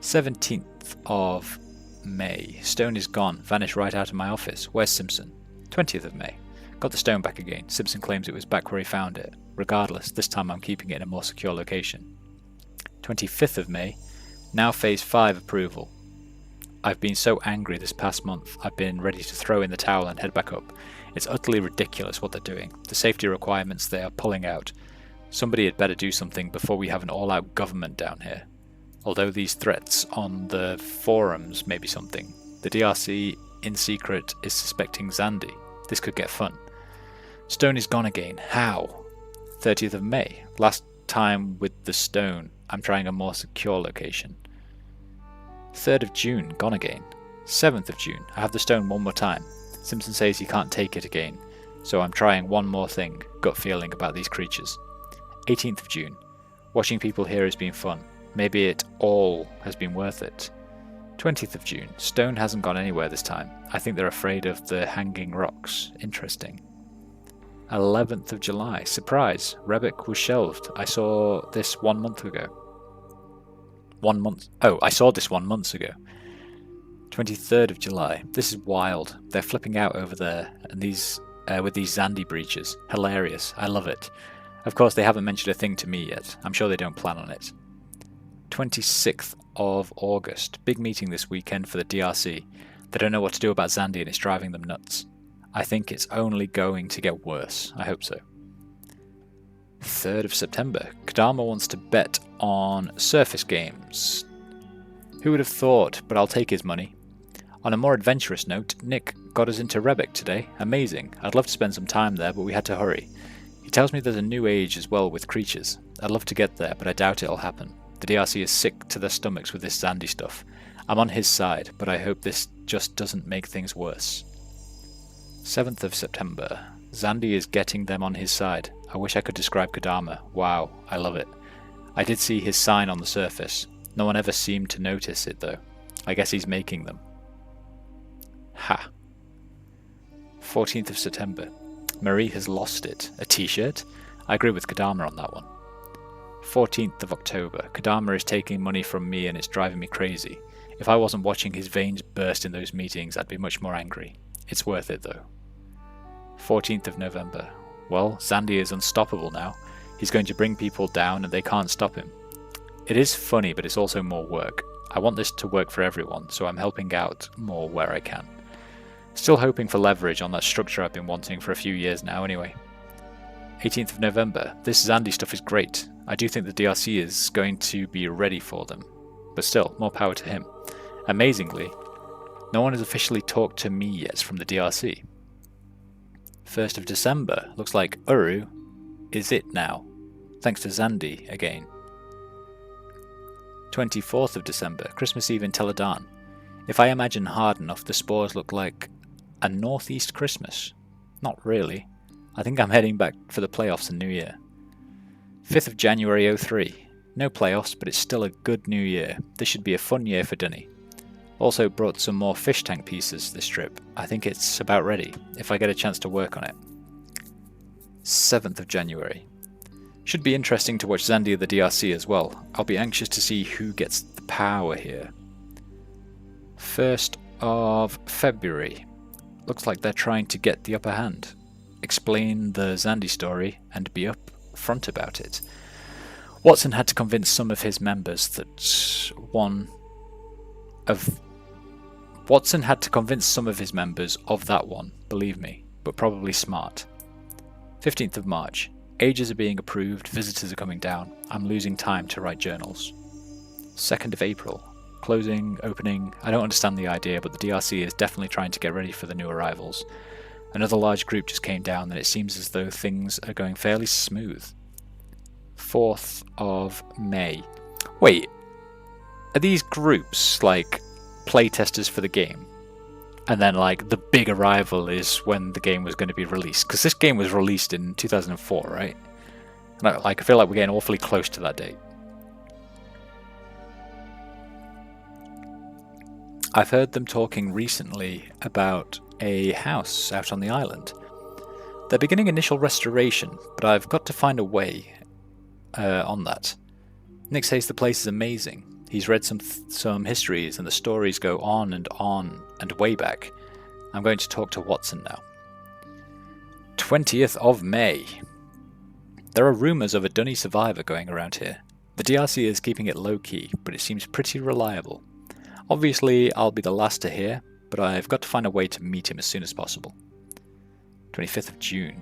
A: 17th of May. Stone is gone. Vanished right out of my office. Where's Simpson? 20th of May. Got the stone back again. Simpson claims it was back where he found it. Regardless, this time I'm keeping it in a more secure location. 25th of May. Now phase 5 approval. I've been so angry this past month, I've been ready to throw in the towel and head back up. It's utterly ridiculous what they're doing. The safety requirements they are pulling out. Somebody had better do something before we have an all-out government down here. Although these threats on the forums may be something, the DRC in secret is suspecting Zandy. This could get fun. Stone is gone again. How? 30th of May. Last time with the stone. I'm trying a more secure location. 3rd of June. Gone again. 7th of June. I have the stone one more time. Simpson says he can't take it again, so I'm trying one more thing. Gut feeling about these creatures. 18th of June. Watching people here has been fun. Maybe it all has been worth it. 20th of June. Stone hasn't gone anywhere this time. I think they're afraid of the hanging rocks. Interesting. 11th of July. Surprise. Rebic was shelved. I saw this 1 month ago. 1 month. Oh, I saw this 1 month ago. 23rd of July. This is wild. They're flipping out over there, and these with these Zandy breaches. Hilarious. I love it. Of course, they haven't mentioned a thing to me yet. I'm sure they don't plan on it. 26th of August. Big meeting this weekend for the DRC. They don't know what to do about Zandy and it's driving them nuts. I think it's only going to get worse. I hope so. 3rd of September. Kadama wants to bet on surface games. Who would have thought, but I'll take his money. On a more adventurous note, Nick got us into Rebic today. Amazing. I'd love to spend some time there, but we had to hurry. He tells me there's a new age as well with creatures. I'd love to get there, but I doubt it'll happen. The DRC is sick to their stomachs with this Zandy stuff. I'm on his side, but I hope this just doesn't make things worse. 7th of September. Zandy is getting them on his side. I wish I could describe Kadama. Wow, I love it. I did see his sign on the surface. No one ever seemed to notice it though. I guess he's making them. Ha. 14th of September. Marie has lost it. A t-shirt? I agree with Kadama on that one. 14th of October. Kadama is taking money from me and it's driving me crazy. If I wasn't watching his veins burst in those meetings, I'd be much more angry. It's worth it though. 14th of November. Well, Zandy is unstoppable now. He's going to bring people down and they can't stop him. It is funny, but it's also more work. I want this to work for everyone, so I'm helping out more where I can. Still hoping for leverage on that structure I've been wanting for a few years now anyway. 18th of November. This Zandy stuff is great. I do think the DRC is going to be ready for them. But still, more power to him. Amazingly, no one has officially talked to me yet from the DRC. 1st of December. Looks like URU is it now. Thanks to Zandy again. 24th of December. Christmas Eve in Teledan. If I imagine hard enough, the spores look like a northeast Christmas. Not really. I think I'm heading back for the playoffs in New Year. 5th of January 03. No playoffs, but it's still a good new year. This should be a fun year for Dunny. Also brought some more fish tank pieces this trip. I think it's about ready, if I get a chance to work on it. 7th of January. Should be interesting to watch Zandy of the DRC as well. I'll be anxious to see who gets the power here. 1st of February. Looks like they're trying to get the upper hand. Explain the Zandy story and be up front about it. Watson had to convince some of his members that Watson had to convince some of his members of that one, believe me, but probably smart. 15th of March. Ages are being approved, visitors are coming down. I'm losing time to write journals. 2nd of April. Closing, opening, I don't understand the idea, but the DRC is definitely trying to get ready for the new arrivals. Another large group just came down and it seems as though things are going fairly smooth. 4th of May. Wait, are these groups like playtesters for the game? And then like the big arrival is when the game was going to be released? Because this game was released in 2004, right? And I feel like we're getting awfully close to that date. I've heard them talking recently about a house out on the island. They're beginning initial restoration, but I've got to find a way on that. Nick says the place is amazing. He's read some histories and the stories go on and way back. I'm going to talk to Watson now. 20th of May. There are rumours of a Dunny survivor going around here. The DRC is keeping it low-key, but it seems pretty reliable. Obviously, I'll be the last to hear, but I've got to find a way to meet him as soon as possible. 25th of June.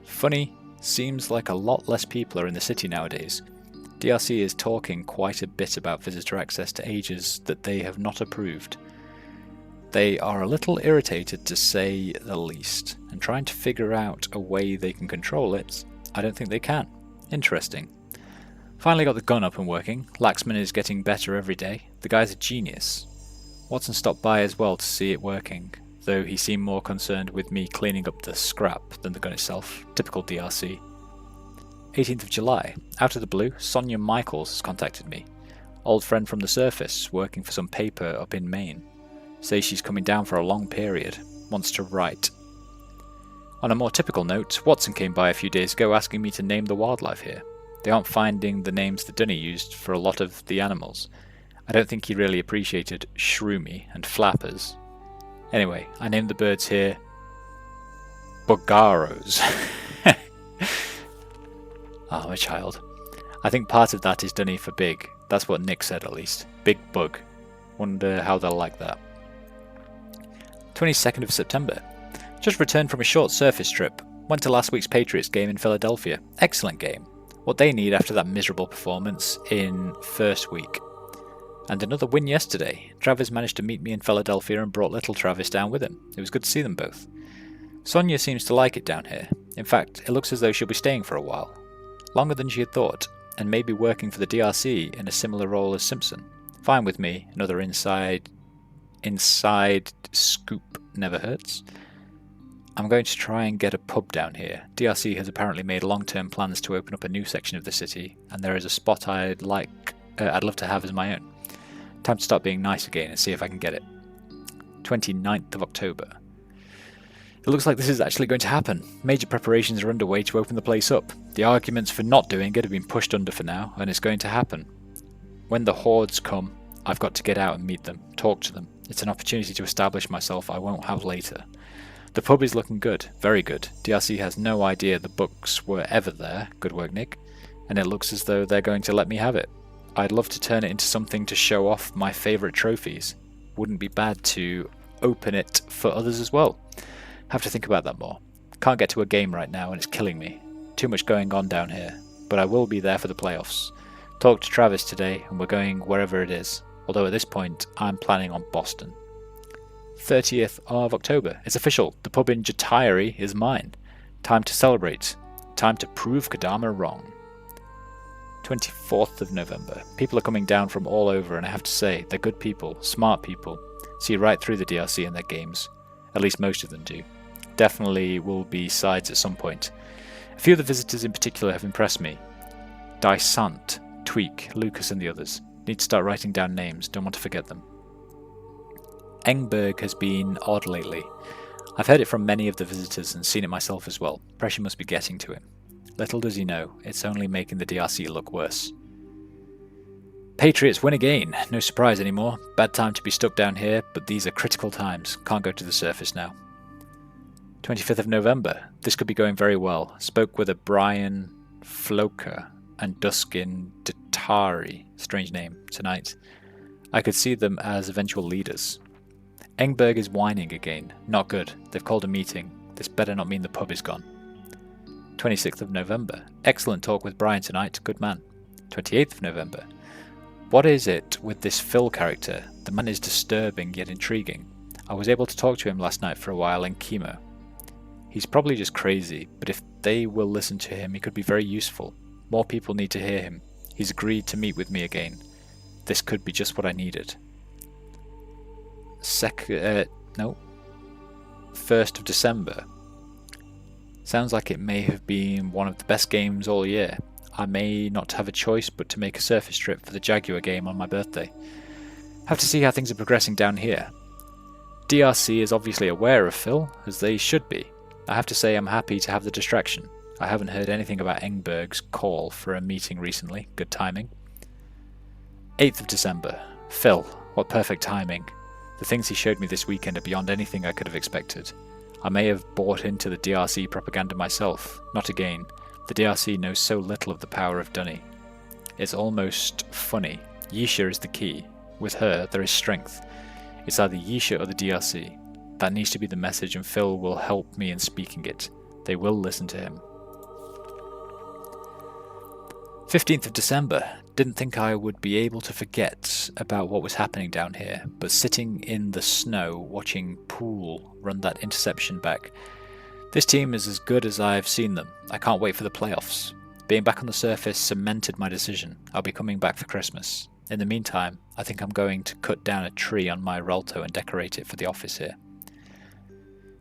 A: Funny, seems like a lot less people are in the city nowadays. DRC is talking quite a bit about visitor access to ages that they have not approved. They are a little irritated, to say the least, and trying to figure out a way they can control it. I don't think they can. Interesting. Finally got the gun up and working. Laxman is getting better every day. The guy's a genius. Watson stopped by as well to see it working, though he seemed more concerned with me cleaning up the scrap than the gun itself. Typical DRC. 18th of July. Out of the blue, Sonia Michaels has contacted me. Old friend from the surface, working for some paper up in Maine. Says she's coming down for a long period. Wants to write. On a more typical note, Watson came by a few days ago asking me to name the wildlife here. They aren't finding the names the Dunny used for a lot of the animals. I don't think he really appreciated shroomy and flappers. Anyway, I named the birds here Bugaros. Oh, my child. I think part of that is Dunny for big. That's what Nick said at least. Big bug. Wonder how they'll like that. 22nd of September. Just returned from a short surface trip. Went to last week's Patriots game in Philadelphia. Excellent game. What they need after that miserable performance in first week. And another win yesterday. Travis managed to meet me in Philadelphia and brought little Travis down with him. It was good to see them both. Sonia seems to like it down here. In fact, it looks as though she'll be staying for a while. Longer than she had thought, and maybe working for the DRC in a similar role as Simpson. Fine with me, another inside scoop never hurts. I'm going to try and get a pub down here. DRC has apparently made long-term plans to open up a new section of the city, and there is a spot I'd love to have as my own. Time to start being nice again and see if I can get it. 29th of October. It looks like this is actually going to happen. Major preparations are underway to open the place up. The arguments for not doing it have been pushed under for now, and it's going to happen. When the hordes come, I've got to get out and meet them, talk to them. It's an opportunity to establish myself I won't have later. The pub is looking good, very good. DRC has no idea the books were ever there, good work Nick, and it looks as though they're going to let me have it. I'd love to turn it into something to show off my favourite trophies. Wouldn't be bad to open it for others as well. Have to think about that more. Can't get to a game right now and it's killing me. Too much going on down here, but I will be there for the playoffs. Talked to Travis today and we're going wherever it is, although at this point I'm planning on Boston. 30th of October. It's official. The pub in Jatayari is mine. Time to celebrate. Time to prove Kadama wrong. 24th of November. People are coming down from all over and I have to say, they're good people, smart people. See right through the DRC and their games. At least most of them do. Definitely will be sides at some point. A few of the visitors in particular have impressed me. Dysant, Tweak, Lucas and the others. Need to start writing down names, don't want to forget them. Engberg has been odd lately. I've heard it from many of the visitors and seen it myself as well. Pressure must be getting to him. Little does he know, it's only making the DRC look worse. Patriots win again, no surprise anymore. Bad time to be stuck down here, but these are critical times. Can't go to the surface now. 25th of November. This could be going very well. Spoke with a Brian Floker and Duskin Datari, strange name, tonight. I could see them as eventual leaders. Engberg is whining again. Not good. They've called a meeting. This better not mean the pub is gone. 26th of November. Excellent talk with Brian tonight. Good man. 28th of November. What is it with this Phil character? The man is disturbing yet intriguing. I was able to talk to him last night for a while in chemo. He's probably just crazy, but if they will listen to him, he could be very useful. More people need to hear him. He's agreed to meet with me again. This could be just what I needed. 1st of December. Sounds like it may have been one of the best games all year. I may not have a choice but to make a surface trip for the Jaguar game on my birthday. Have to see how things are progressing down here. DRC is obviously aware of Phil, as they should be. I have to say I'm happy to have the distraction. I haven't heard anything about Engberg's call for a meeting recently. Good timing. 8th of December. Phil, what perfect timing. The things he showed me this weekend are beyond anything I could have expected. I may have bought into the DRC propaganda myself. Not again. The DRC knows so little of the power of Dunny. It's almost funny. Yisha is the key. with her, there is strength. It's either Yisha or the DRC. That needs to be the message, and Phil will help me in speaking it. They will listen to him. 15th of December. Didn't think I would be able to forget about what was happening down here, but sitting in the snow watching Poole run that interception back. This team is as good as I've seen them. I can't wait for the playoffs. Being back on the surface cemented my decision. I'll be coming back for Christmas. In the meantime, I think I'm going to cut down a tree on my Ralto and decorate it for the office here.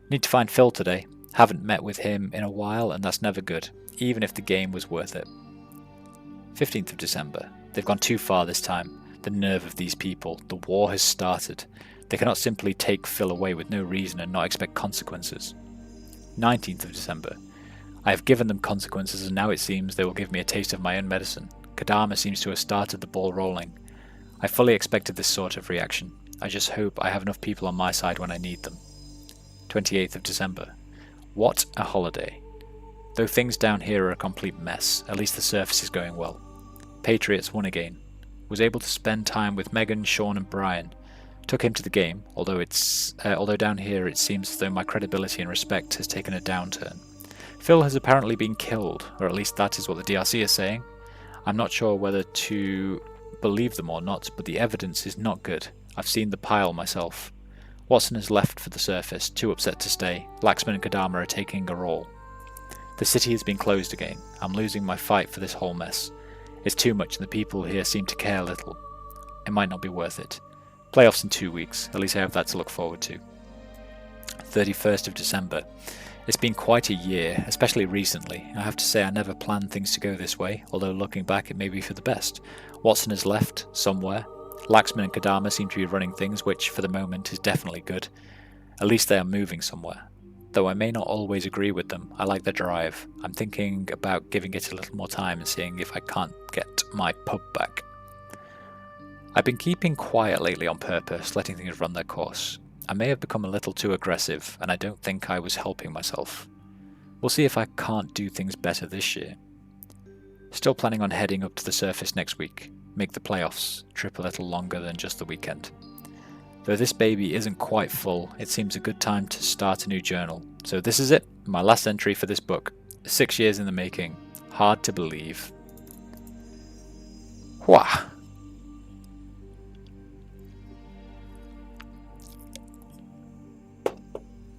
A: Need to find Phil today. Haven't met with him in a while, and that's never good, even if the game was worth it. 15th of December. They've gone too far this time. The nerve of these people. The war has started. They cannot simply take Phil away with no reason and not expect consequences. 19th of December. I have given them consequences, and now it seems they will give me a taste of my own medicine. Kadama seems to have started the ball rolling. I fully expected this sort of reaction. I just hope I have enough people on my side when I need them. 28th of December. What a holiday. Though things down here are a complete mess, at least the surface is going well. Patriots won again. Was able to spend time with Megan, Sean and Brian. Took him to the game, although down here it seems as though my credibility and respect has taken a downturn. Phil has apparently been killed, or at least that is what the DRC is saying. I'm not sure whether to believe them or not, but the evidence is not good. I've seen the pile myself. Watson has left for the surface, too upset to stay. Laxman and Kadama are taking a role. The city has been closed again. I'm losing my fight for this whole mess. It's too much and the people here seem to care little. It might not be worth it. Playoffs in 2 weeks, at least I have that to look forward to. 31st of December. It's been quite a year, especially recently. I have to say I never planned things to go this way, although looking back it may be for the best. Watson has left, somewhere. Laxman and Kadama seem to be running things, which for the moment is definitely good. At least they are moving somewhere. Though I may not always agree with them, I like their drive. I'm thinking about giving it a little more time and seeing if I can't get my pub back. I've been keeping quiet lately on purpose, letting things run their course. I may have become a little too aggressive, and I don't think I was helping myself. We'll see if I can't do things better this year. Still planning on heading up to the surface next week. Make the playoffs, trip a little longer than just the weekend. Though this baby isn't quite full, it seems a good time to start a new journal. So this is it, my last entry for this book. 6 years in the making. Hard to believe. Wah!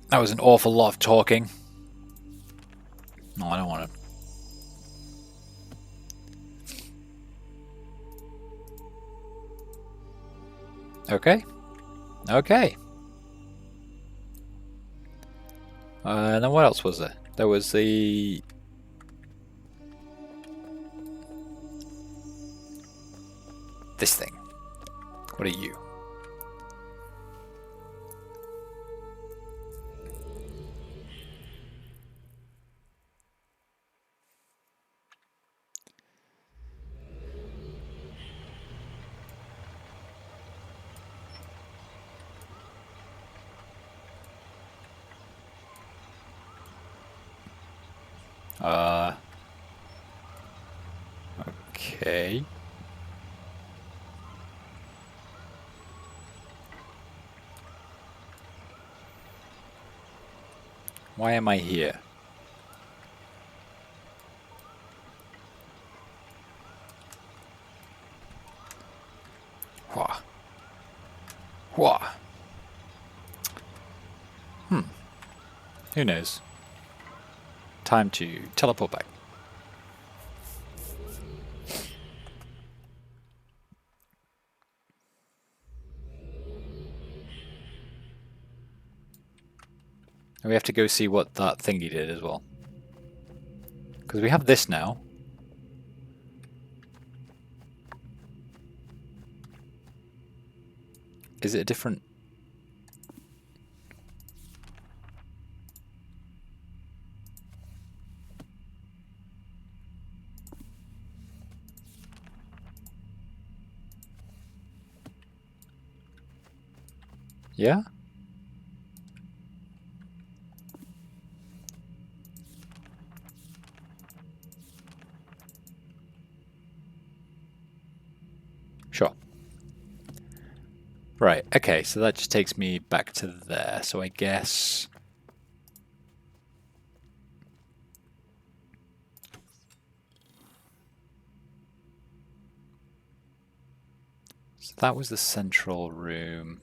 A: That was an awful lot of talking. No, I don't want to. Okay. Okay. Then what else was there? There was the... this thing. What are you? Okay. Why am I here? Wah. Wah. Who knows? Time to teleport back. And we have to go see what that thingy did as well. Because we have this now. Is it a different... Yeah? Sure. Right, okay, so that just takes me back to there. So I guess... So that was the central room.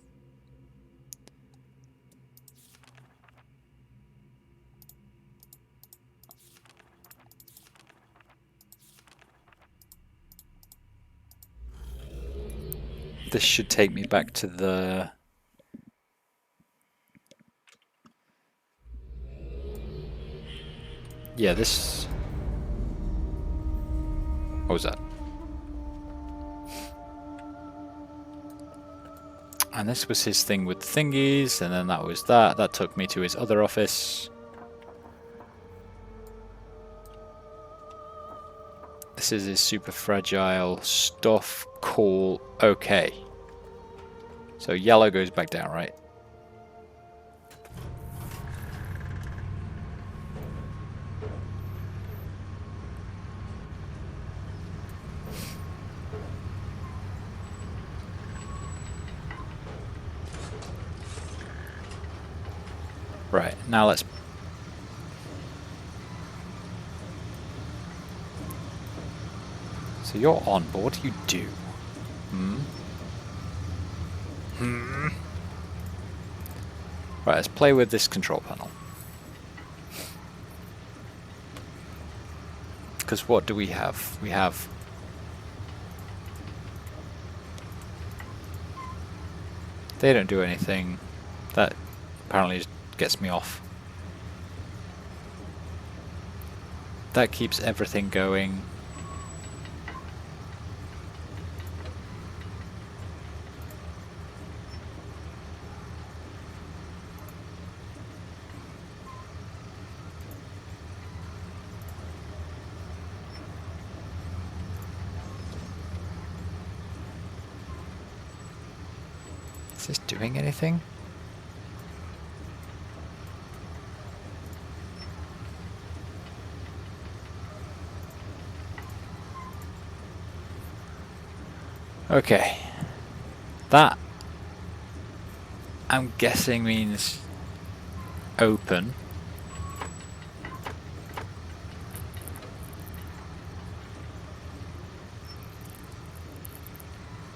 A: This should take me back to the... Yeah, this... What was that? And this was his thing with thingies, and then that was that. That took me to his other office. This is his super fragile stuff. Cool. Okay. So yellow goes back down, right? Right, now let's... So you're on, but what do you do? Right, let's play with this control panel. Because what do we have? We have... They don't do anything. That apparently just gets me off. That keeps everything going. Is this doing anything? Okay. That, I'm guessing, means open.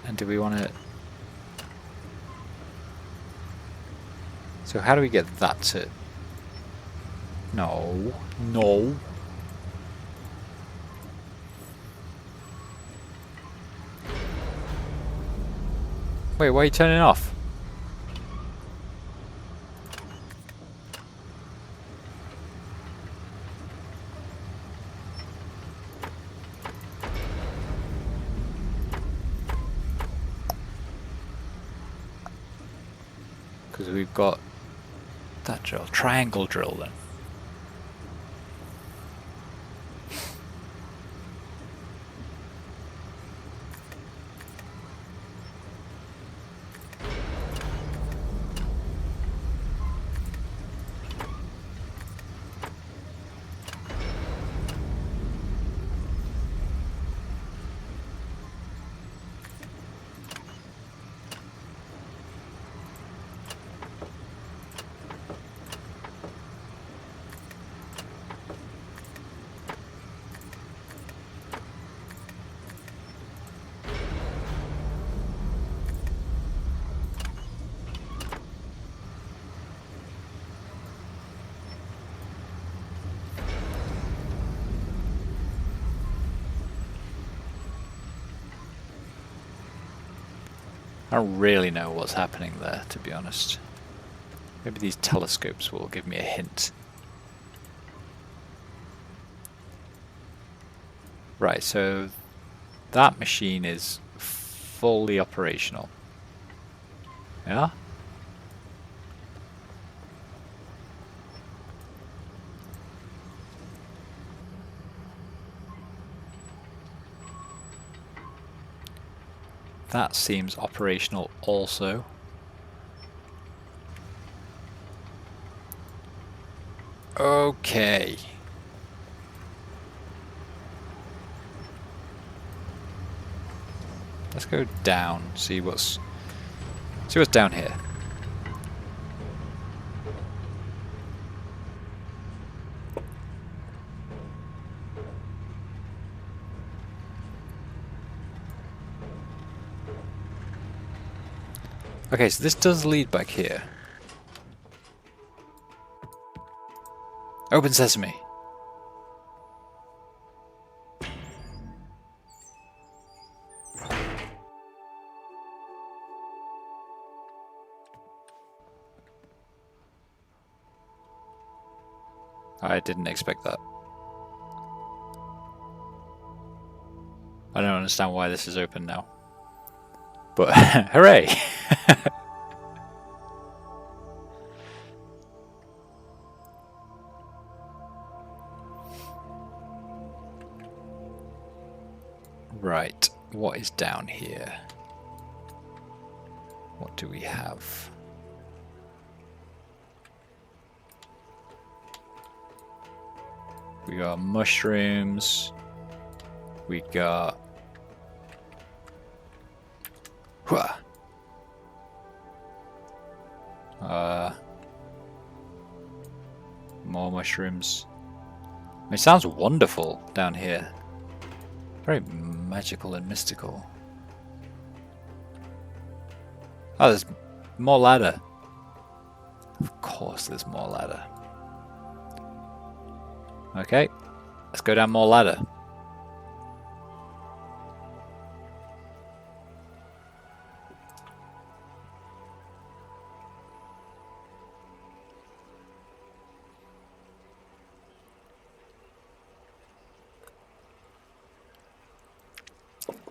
A: And do we want to... So how do we get that to... No. No. Wait, why are you turning off? Because we've got that drill. Triangle drill then. I don't really know what's happening there, to be honest. Maybe these telescopes will give me a hint. Right, so that machine is fully operational. Yeah? That seems operational also. Okay. Let's go down, see what's See what's down here. Okay, so this does lead back here. Open sesame. I didn't expect that. I don't understand why this is open now. But hooray! Right, what is down here? What do we have? We got mushrooms. We got... Hua! More mushrooms. It sounds wonderful down here. Very magical and mystical. Oh, there's more ladder. Of course there's more ladder. Okay, let's go down more ladder.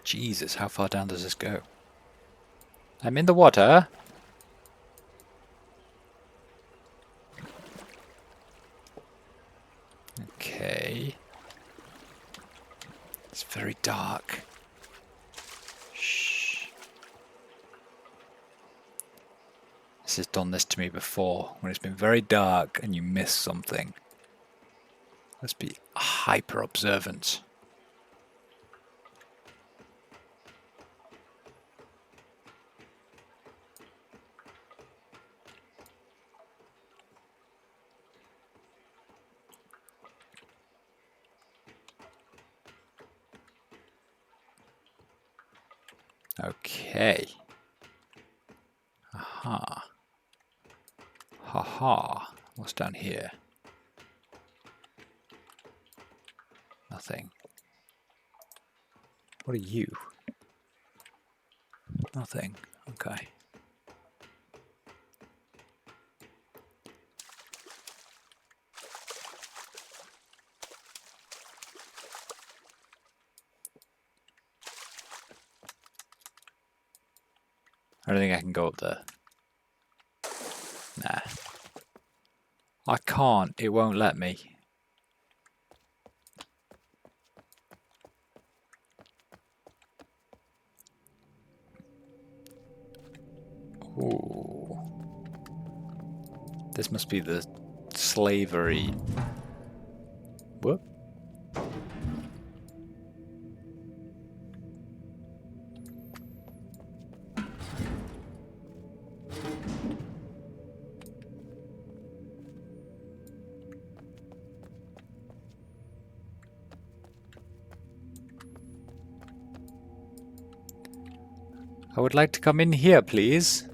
A: Jesus, how far down does this go? I'm in the water. Okay. It's very dark. Shh. This has done this to me before, when it's been very dark and you miss something. Let's be hyper observant. Okay. Aha. Haha. What's down here? Nothing. What are you? Nothing. Okay. I don't think I can go up there. Nah. I can't. It won't let me. Ooh. This must be the slavery. Whoop. I would like to come in here, please.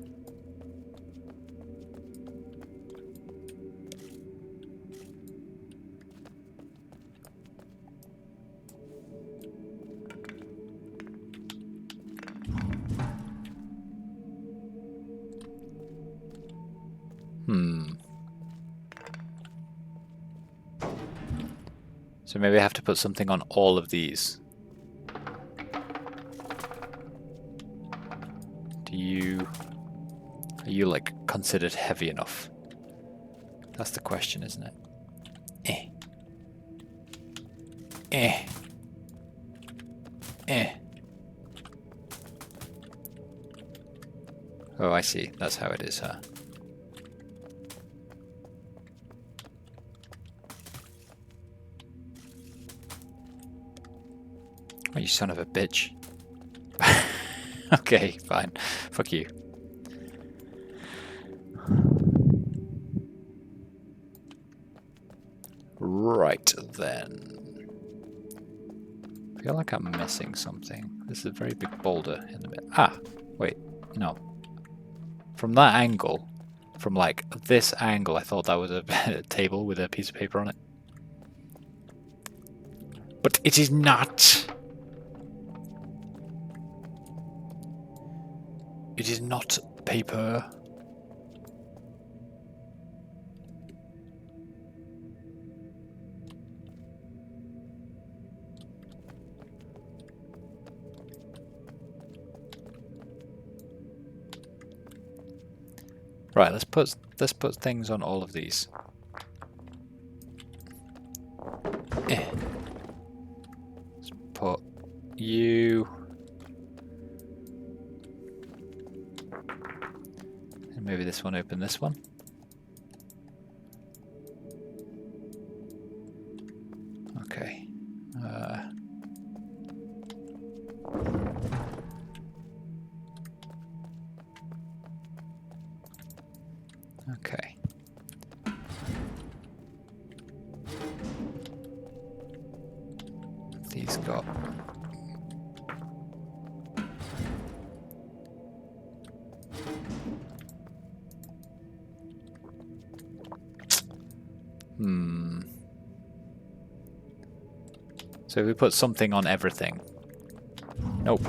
A: So maybe I have to put something on all of these. Are you like considered heavy enough? That's the question, isn't it? Oh, I see. That's how it is, huh? Oh, you son of a bitch. Okay, fine. Fuck you. Right then. I feel like I'm missing something. This is a very big boulder in the middle. Ah, wait, no. From that angle, from like this angle, I thought that was a table with a piece of paper on it. But it is not. It is not paper. Right, let's put things on all of these. Let's put you. And maybe this one open this one. Okay. Okay. These got. So we put something on everything. Nope.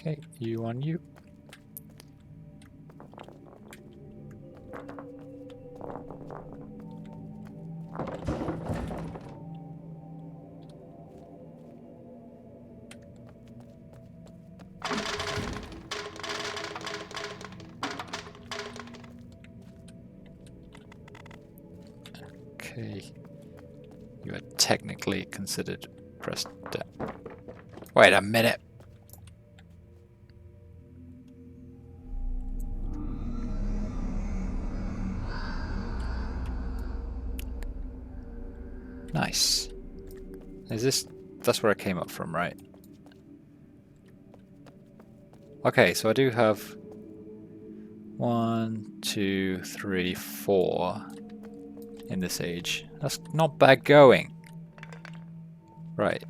A: Okay, you on you. Okay. You are technically considered pressed down. Wait a minute. Nice. Is this... That's where I came up from, right? Okay, so I do have 1, 2, 3, 4 in this age. That's not bad going. Right.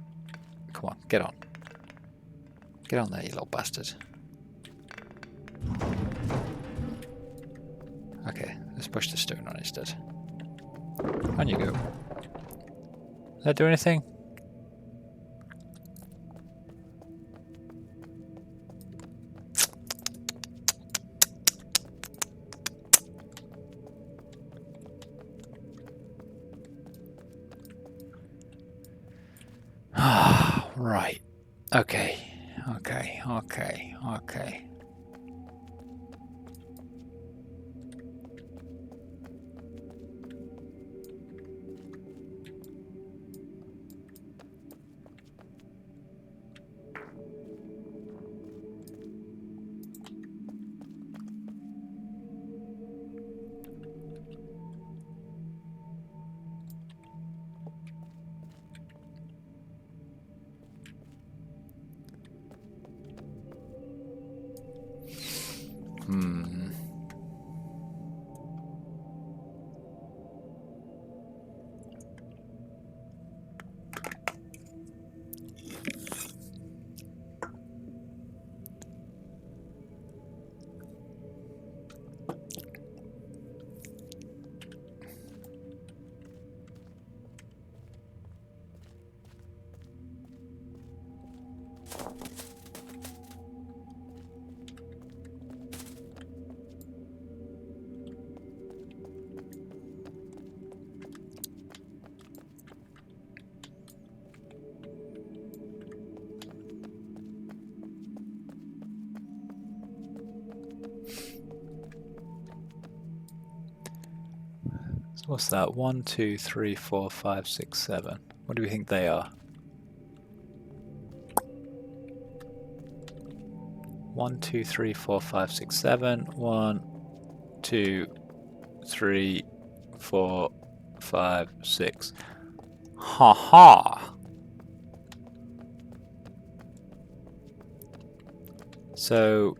A: Come on, get on. Get on there, you little bastard. Okay, let's push the stone on instead. On you go. Did that do anything? Right. Okay. Okay. Okay. Okay. So what's that? 1, 2, 3, 4, 5, 6, 7. What do we think they are? 1, 2, 3, 4, 5, 6, 7. 1, 2, 3, 4, 5, 6. Ha ha! So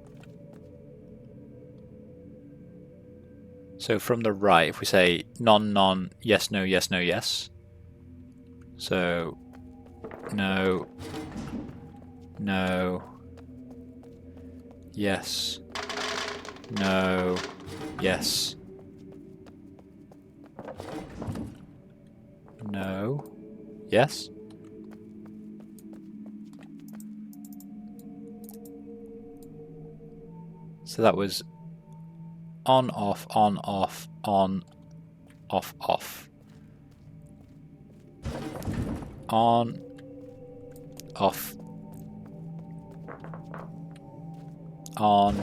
A: from the right, if we say non, non, yes, no, yes, no, yes. So no, no, yes, no, yes, no, yes. So that was on, off, on, off, on, off, off. On, off, on,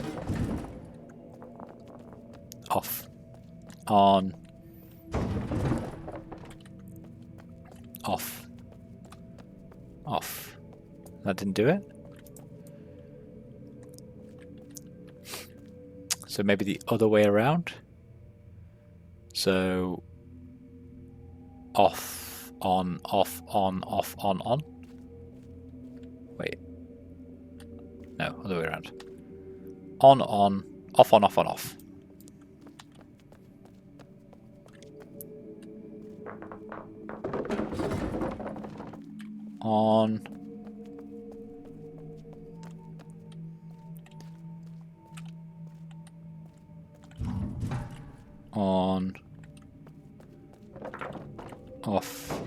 A: off, on, off, off. That didn't do it. So maybe the other way around. So off, on, off, on, off, on. Wait. No, other way around. On, off, on, off, on, off. On. On. Off.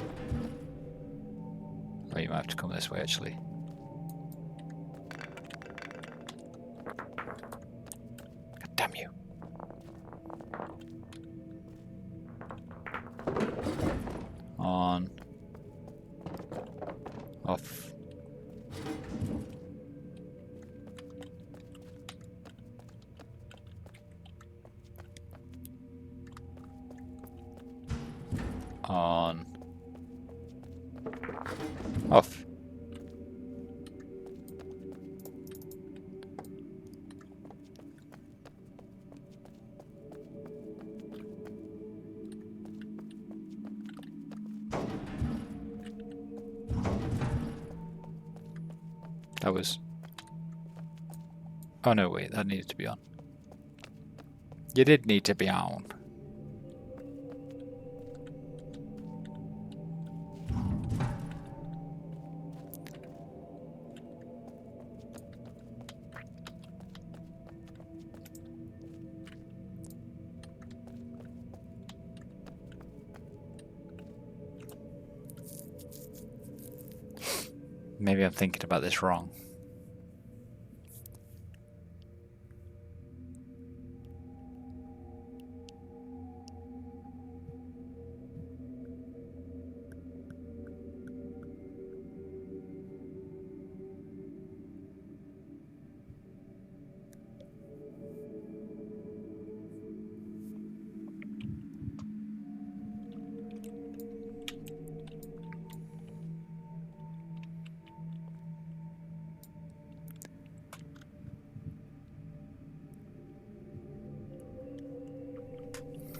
A: Oh, you might have to come this way actually. God damn you. On. Off. On. Off. That was... Oh no, wait, that needed to be on. You did need to be on. Maybe I'm thinking about this wrong.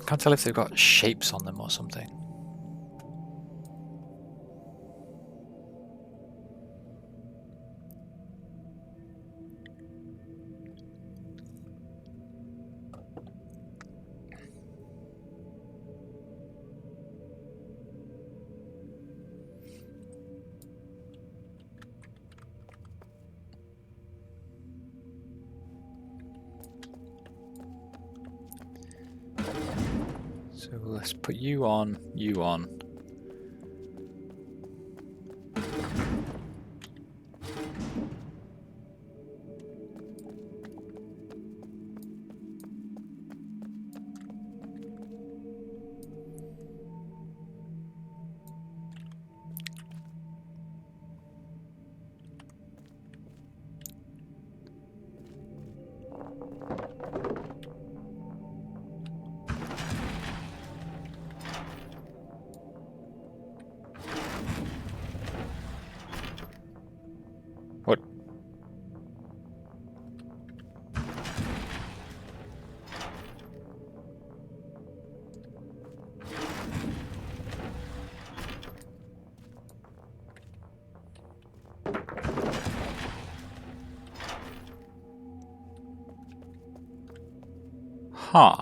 A: Can't tell if they've got shapes on them or something. So let's put you on, you on. Huh.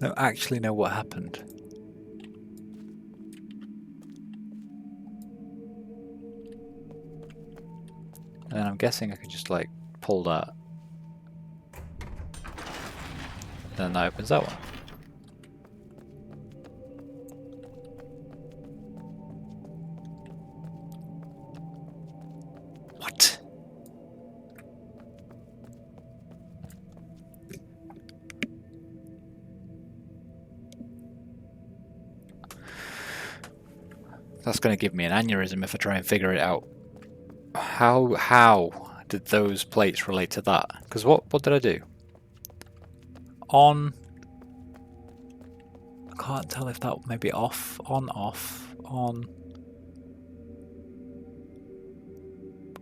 A: I don't actually know what happened. And then I'm guessing I can just like pull that. And then that opens that one. What? That's going to give me an aneurysm if I try and figure it out. How did those plates relate to that? Because what did I do? On. I can't tell if that may be off, on, off, on.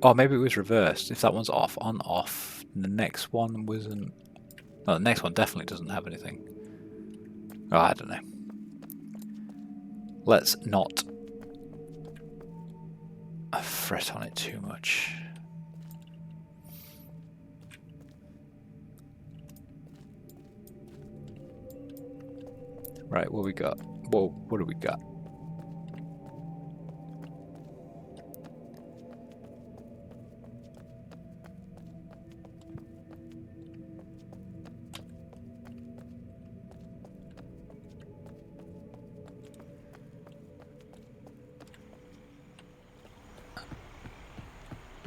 A: Oh, maybe it was reversed. If that one's off, on, off. And the next one wasn't. No, the next one definitely doesn't have anything. Oh, I don't know. Let's not fret on it too much. Right, what we got? Whoa, what do we got?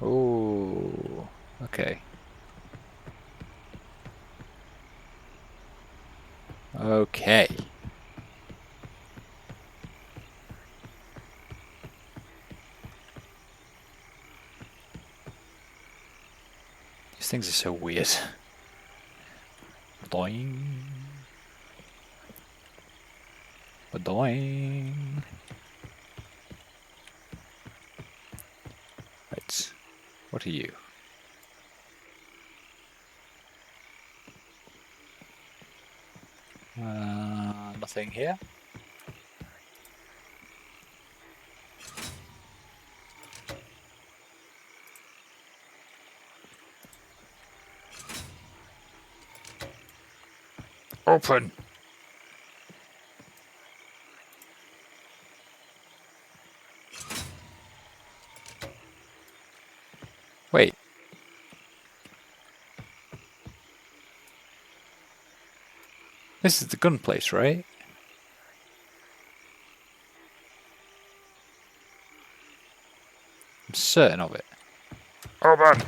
A: Oh, okay. Okay. These things are so weird. Doing. Doing. Right. What are you? Nothing here. Open. Wait. This is the gun place, right? I'm certain of it. Open.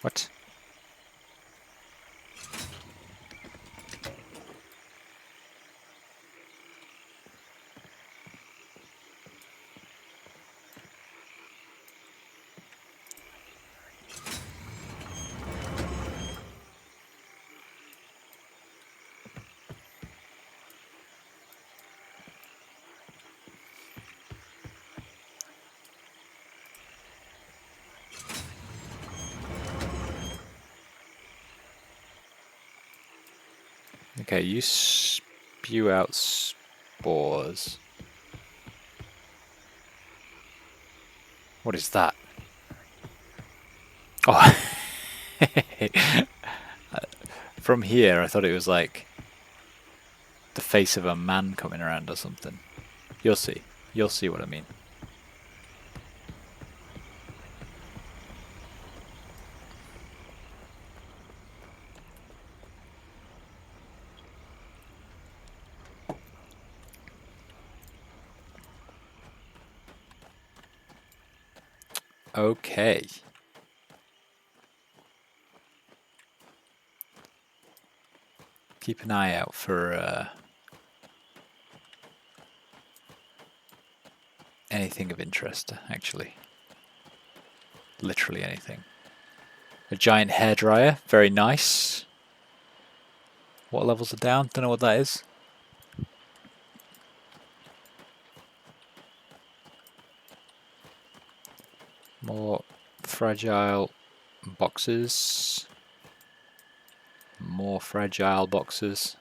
A: What? Okay, you spew out spores. What is that? Oh. From here, I thought it was like the face of a man coming around or something. You'll see. You'll see what I mean. Okay. Keep an eye out for anything of interest, actually. Literally anything. A giant hairdryer, very nice. What levels are down? Don't know what that is. More fragile boxes. More fragile boxes.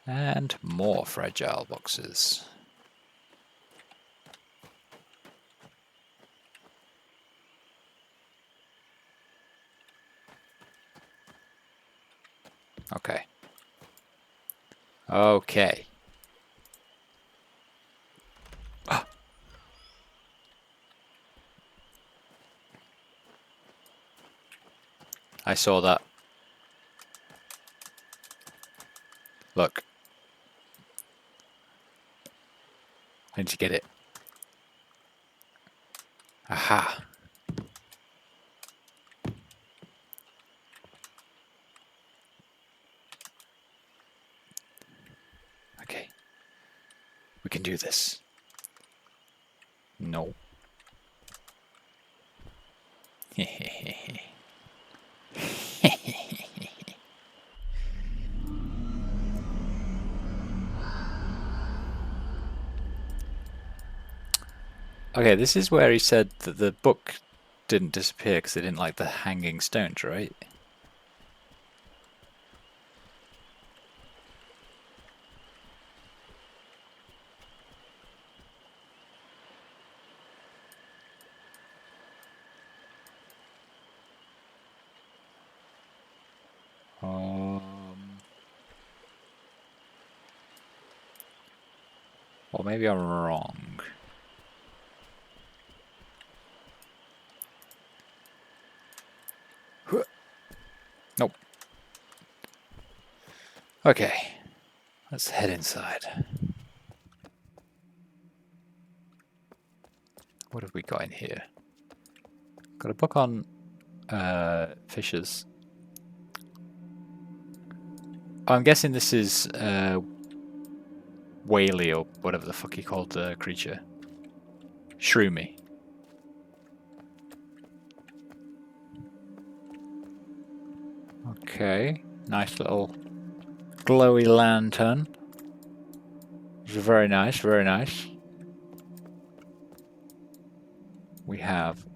A: And more fragile boxes. Okay. Okay. Ah. I saw that. Look. I need to get it. Aha. Okay. We can do this. No. Okay, this is where he said that the book didn't disappear because they didn't like the hanging stones, right? Or maybe I'm wrong. Nope. Okay, let's head inside. What have we got in here? Got a book on fishes. I'm guessing this is Whaley or whatever the fuck he called the creature. Shroomy. Okay, nice little glowy lantern. Very nice, very nice. We have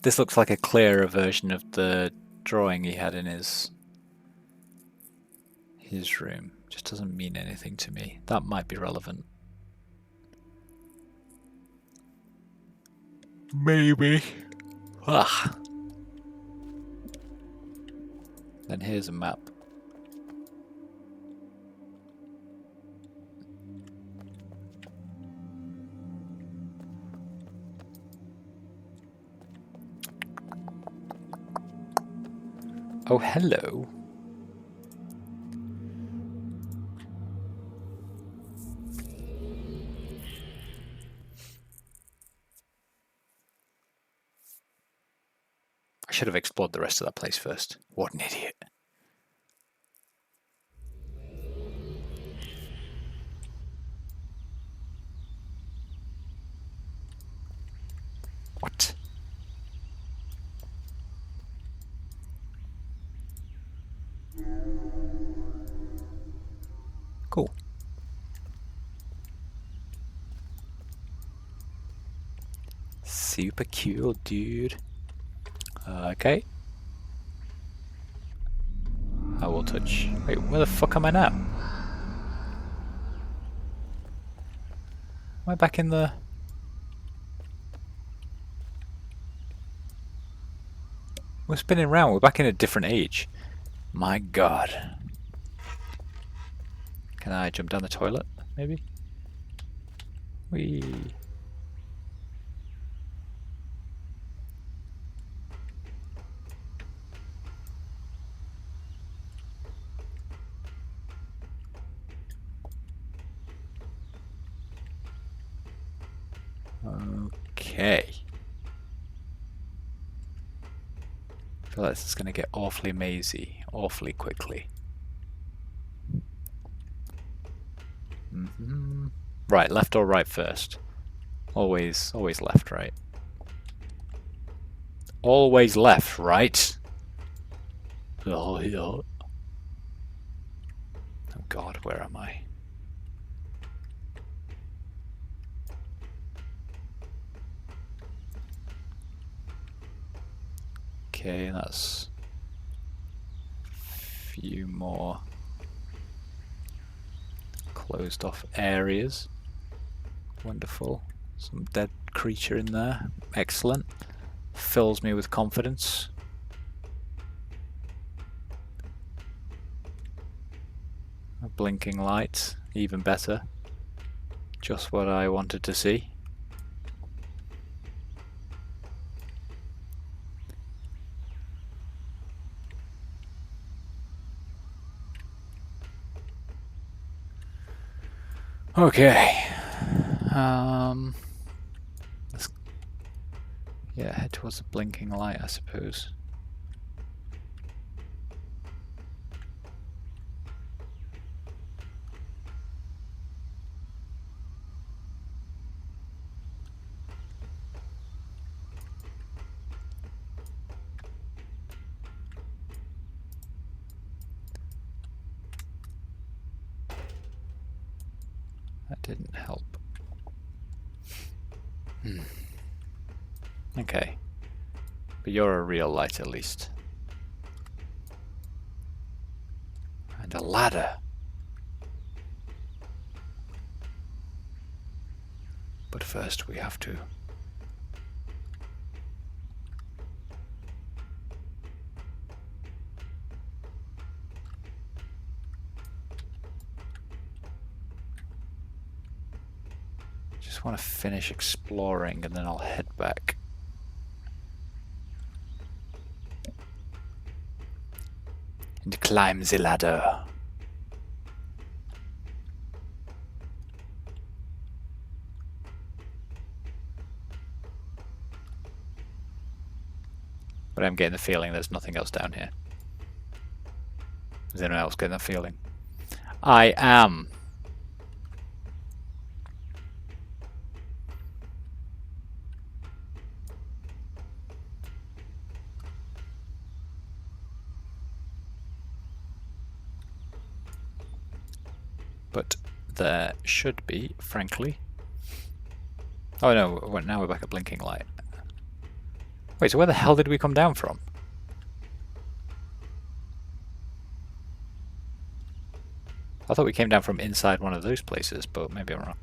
A: this looks like a clearer version of the drawing he had in his room. Just doesn't mean anything to me. That might be relevant. Maybe. Ah. Then here's a map. Oh, hello. I should have explored the rest of that place first. What an idiot. What? Cool. Super cool, dude. Okay. I will touch. Wait, where the fuck am I now? Am I back in the... We're spinning around. We're back in a different age. My god. Can I jump down the toilet, maybe? Whee. Okay. I feel like this is going to get awfully mazy, awfully quickly. Right, left or right first? Always left, right? Always left, right? Oh, yeah. Oh god, where am I? Okay, that's a few more closed off areas. Wonderful. Some dead creature in there. Excellent. Fills me with confidence. A blinking light, even better. Just what I wanted to see. Okay. Let's head towards the blinking light, I suppose. That didn't help. Okay. But you're a real light at least. And a ladder. But first we have to... Just want to finish exploring and then I'll head back. And climb the ladder. But I'm getting the feeling there's nothing else down here. Is anyone else getting that feeling? I am. But there should be, frankly. Oh no, now we're back at blinking light. Wait, so where the hell did we come down from? I thought we came down from inside one of those places, but maybe I'm wrong.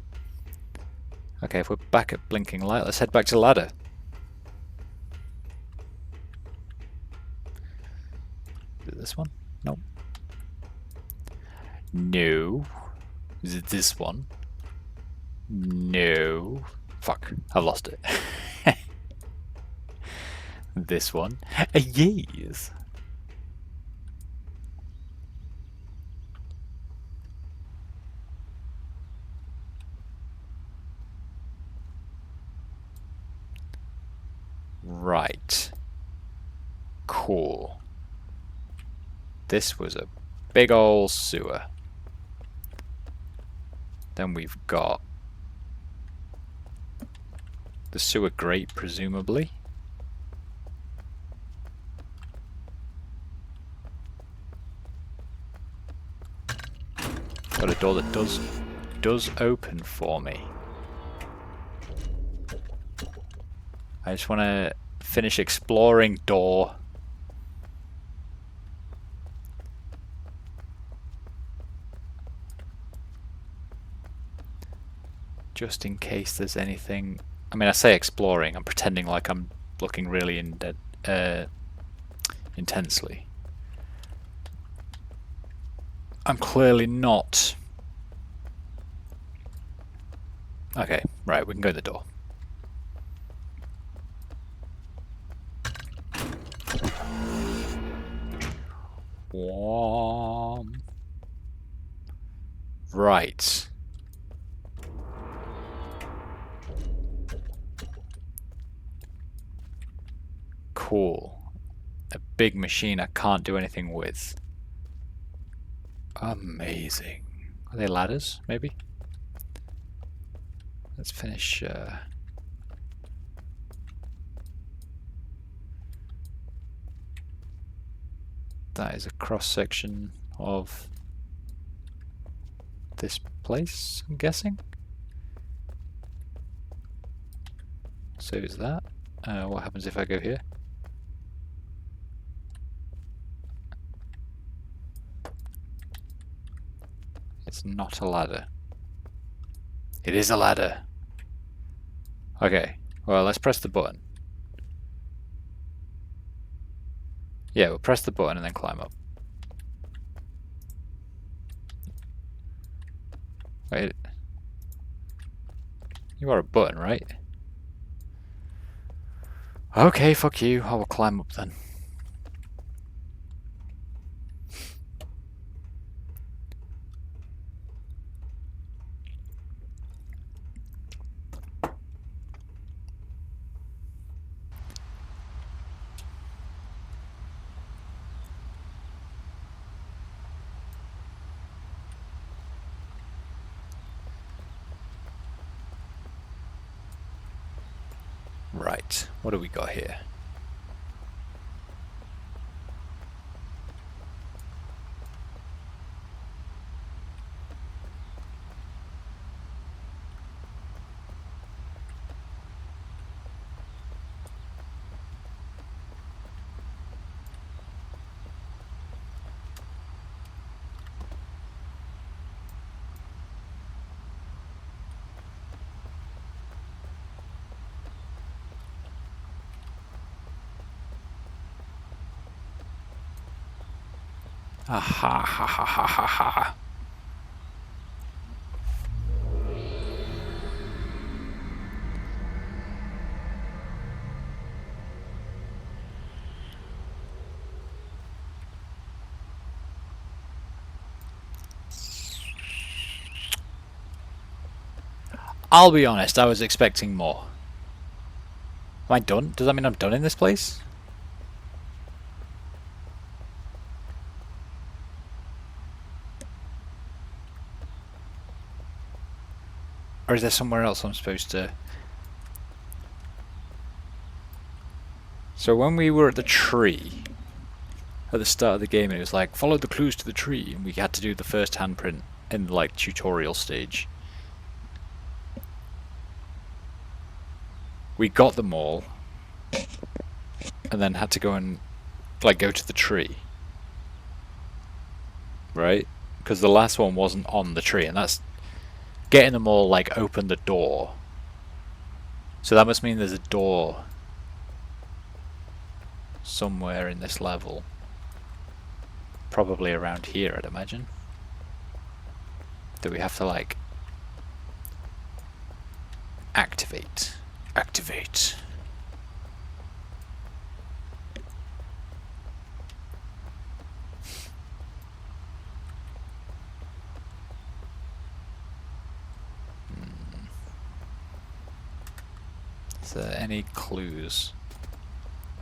A: Okay, if we're back at blinking light, let's head back to the ladder. Is it this one? Nope. No. Is it this one? No. Fuck, I've lost it. This one? Yes. Right. Cool. This was a big ol' sewer. Then we've got the sewer grate, presumably. Got a door that does open for me. I just want to finish exploring door. Just in case there's anything. I mean, I say exploring. I'm pretending like I'm looking really intensely. I'm clearly not. Okay, right, we can go to the door. Right. Cool. A big machine I can't do anything with. Amazing. Are they ladders, maybe? Let's finish... That is a cross-section of this place, I'm guessing. So is that. What happens if I go here? It's not a ladder. It is a ladder. Okay, well, let's press the button. Yeah, we'll press the button and then climb up. Wait. You are a button, right? Okay, fuck you. I will climb up then. Right, what do we got here? Ah ha ha ha ha ha ha. I'll be honest, I was expecting more. Am I done? Does that mean I'm done in this place? Or is there somewhere else I'm supposed to... So when we were at the tree, at the start of the game, it was like, follow the clues to the tree, and we had to do the first handprint in the, like, tutorial stage. We got them all, and then had to go and, like, go to the tree. Right? Because the last one wasn't on the tree, and that's... Getting them all, like, open the door. So that must mean there's a door somewhere in this level. Probably around here, I'd imagine. That we have to, like... Activate. Activate. Is there any clues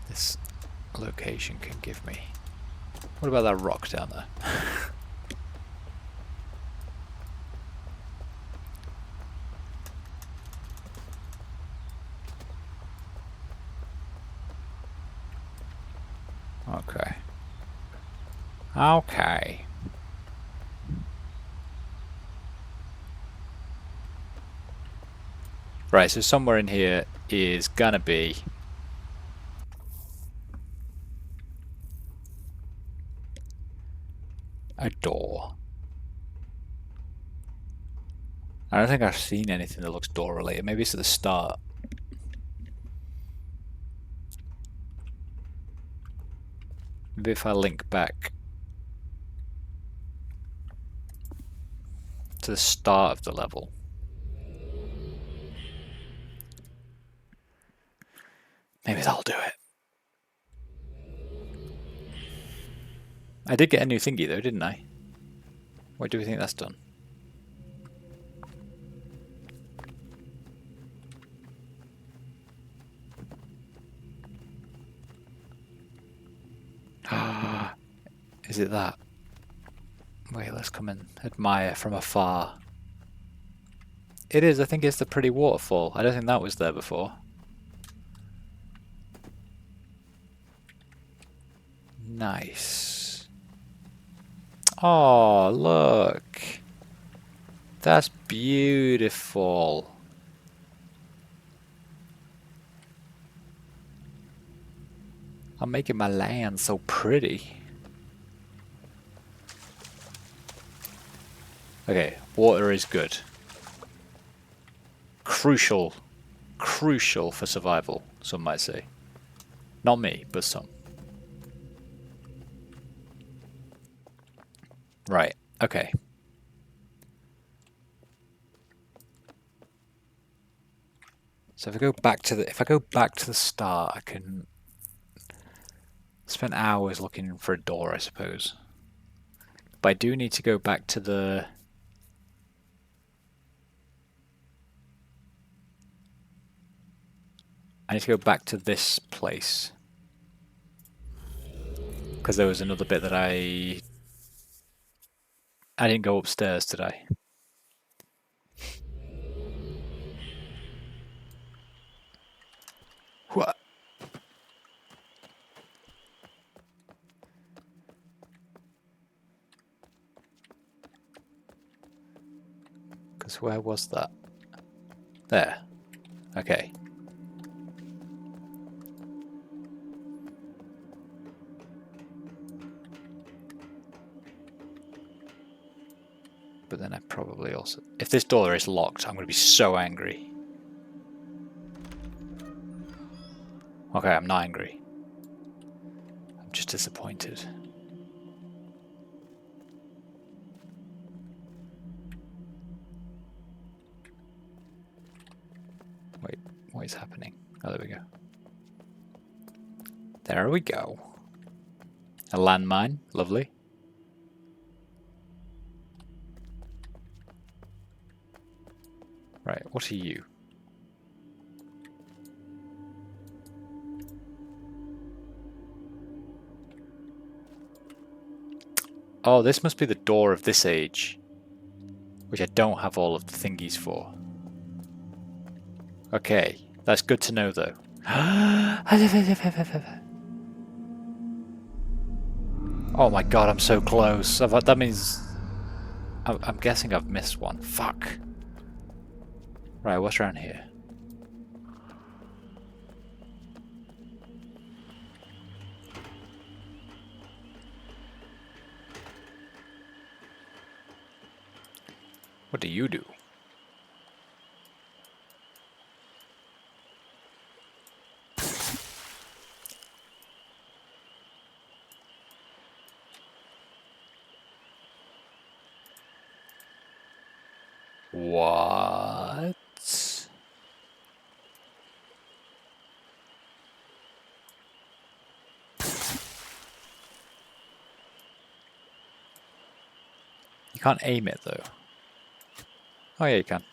A: this location can give me? What about that rock down there? Okay. Okay. Right, so somewhere in here is gonna be a door. I don't think I've seen anything that looks door related. Maybe it's at the start. Maybe if I link back to the start of the level. Maybe that'll do it. I did get a new thingy though, didn't I? What do we think that's done? Is it that? Wait, let's come and admire from afar. It is, I think it's the pretty waterfall. I don't think that was there before. Nice. Oh, look. That's beautiful. I'm making my land so pretty. Okay, water is good. Crucial. Crucial for survival, some might say. Not me, but some. Right, okay. So if I go back to the start, I can spend hours looking for a door, I suppose. But I do need to go back to the... I need to go back to this place. Because there was another bit that I didn't go upstairs, did I? What? Because where was that? There. Okay. But then I probably also... If this door is locked, I'm going to be so angry. Okay, I'm not angry. I'm just disappointed. Wait, what is happening? Oh, there we go. There we go. A landmine, lovely. Right, what are you? Oh, this must be the door of this age. Which I don't have all of the thingies for. Okay, that's good to know though. Oh my god, I'm so close. That means... I'm guessing I've missed one. Fuck. Right, what's around here? What do you do? What? You can't aim it though. Oh yeah, you can.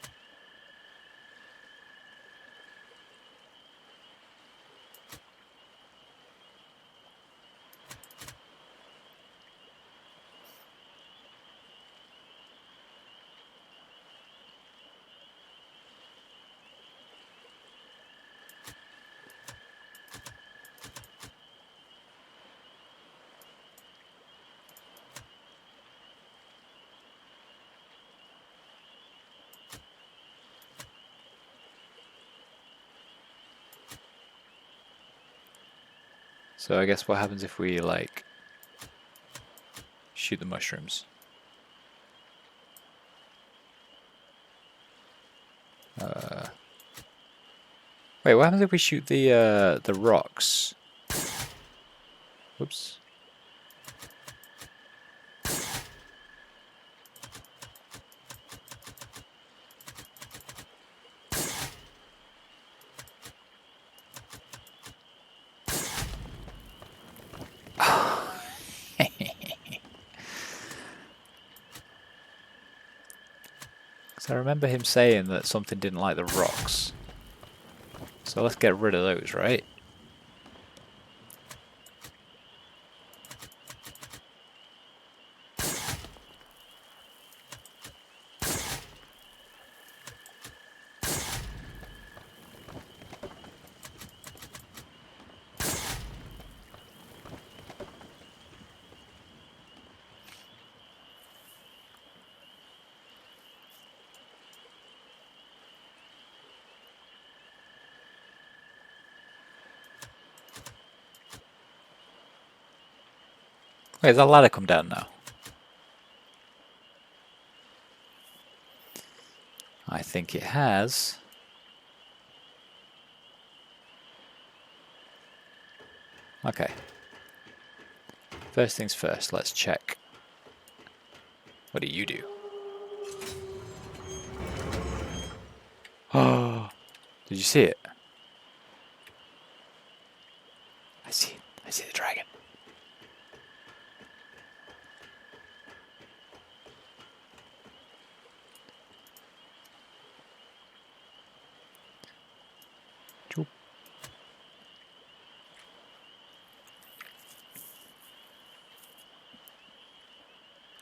A: So I guess what happens if we like shoot the mushrooms? Wait, what happens if we shoot the rocks? Whoops. Because I remember him saying that something didn't like the rocks. So let's get rid of those, right? Wait, has that ladder come down now? think it has. Okay. First things first, let's check. What do you do? Oh, did you see it? I see the dragon.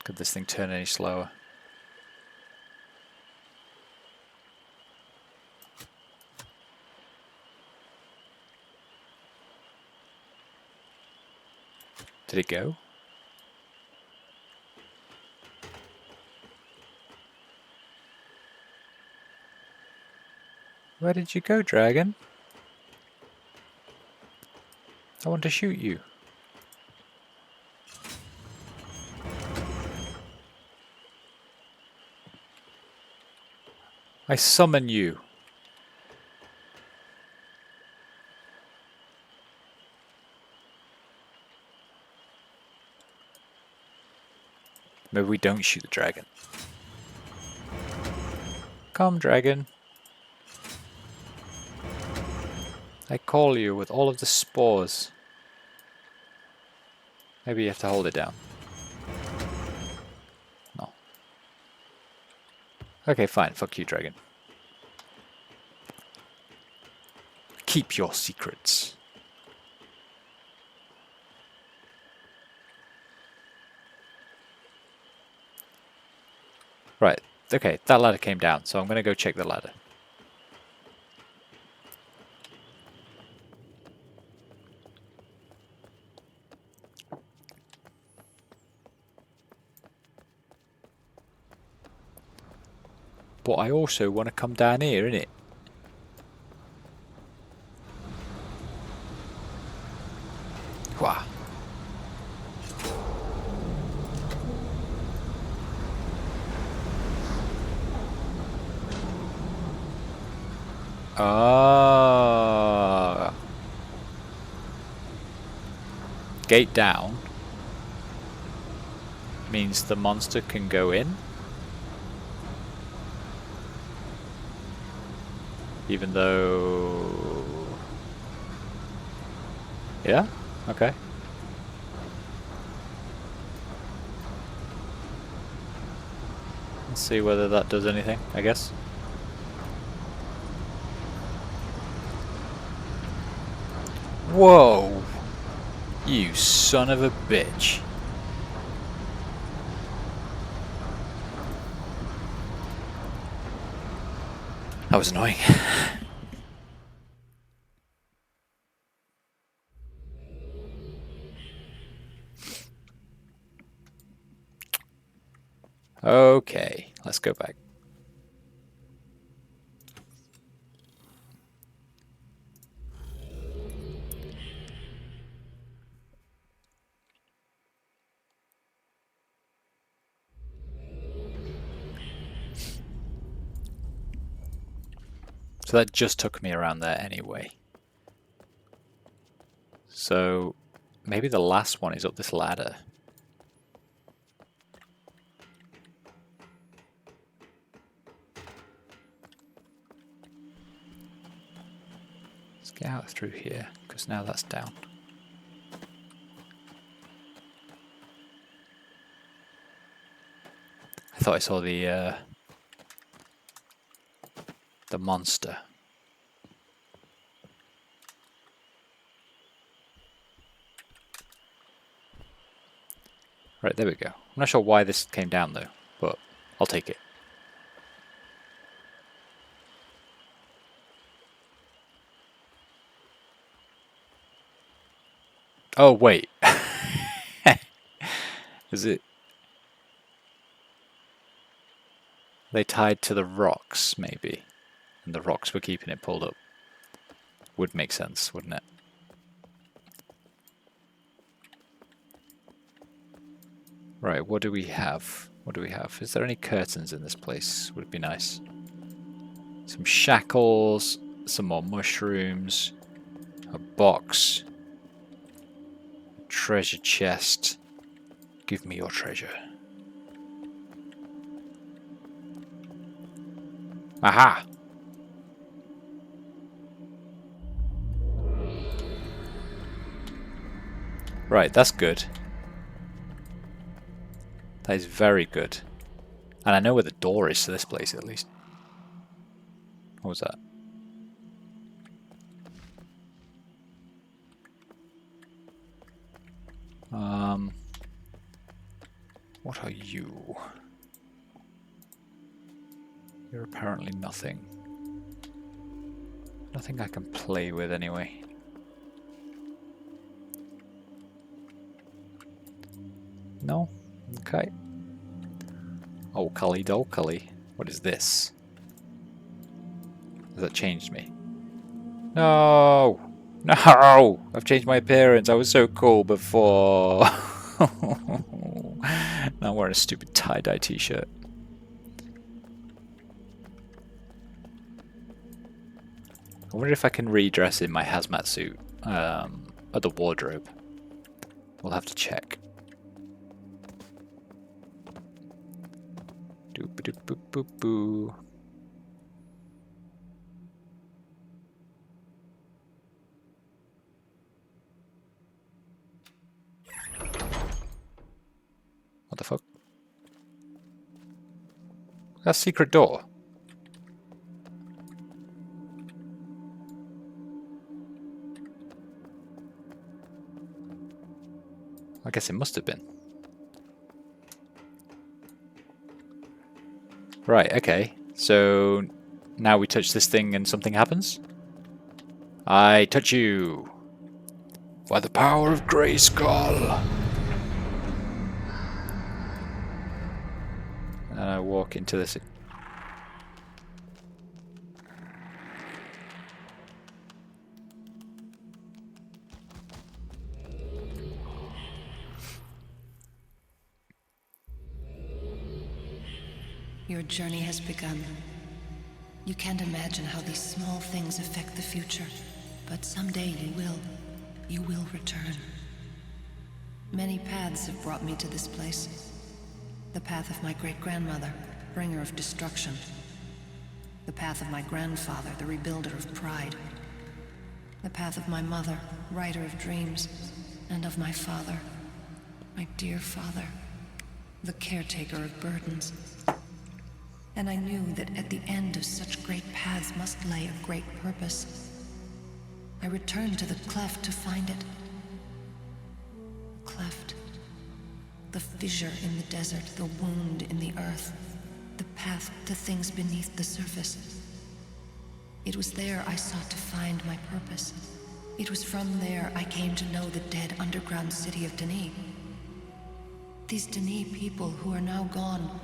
A: Could this thing turn any slower? Did it go? Where did you go, dragon? I want to shoot you. I summon you. Maybe we don't shoot the dragon. Come, dragon. I call you with all of the spores. Maybe you have to hold it down. No. Okay, fine. Fuck you, dragon. Keep your secrets. Right. Okay, that ladder came down, so I'm going to go check the ladder. But I also want to come down here, innit? Wah. Ah. Gate down means the monster can go in. Even though... Yeah? Okay. Let's see whether that does anything, I guess. Whoa! You son of a bitch. That was annoying. Okay, let's go back. So that just took me around there anyway. So maybe the last one is up this ladder. Let's get out through here, because now that's down. I thought I saw the monster. Right, there we go. I'm not sure why this came down though, but I'll take it. Oh, wait. Is it... They tied to the rocks, maybe. And the rocks were keeping it pulled up. Would make sense, wouldn't it? Right, what do we have? What do we have? Is there any curtains in this place? Would be nice. Some shackles, some more mushrooms, a box, treasure chest. Give me your treasure. Aha! Right, that's good. That is very good. And I know where the door is to this place at least. What was that? What are you? You're apparently nothing. Nothing I can play with anyway. No? Okay. Oh, Cully Dolcully. What is this? Has that changed me? No! No! I've changed my appearance. I was so cool before. Now I'm wearing a stupid tie-dye t-shirt. I wonder if I can redress in my hazmat suit at the wardrobe. We'll have to check. Doop-a-doop-boop-boop-boo. What the fuck? That's a secret door. I guess it must have been. Right, okay. So now we touch this thing and something happens? I touch you. By the power of Grayskull. And I walk into this.
B: Your journey has begun. You can't imagine how these small things affect the future, but someday you will. You will return. Many paths have brought me to this place. The path of my great-grandmother, bringer of destruction. The path of my grandfather, the rebuilder of pride. The path of my mother, writer of dreams. And of my father, my dear father, the caretaker of burdens. And I knew that at the end of such great paths must lay a great purpose. I returned to the cleft to find it. Cleft. The fissure in the desert, the wound in the earth, the path to things beneath the surface. It was there I sought to find my purpose. It was from there I came to know the dead underground city of Denis. These Denis people who are now gone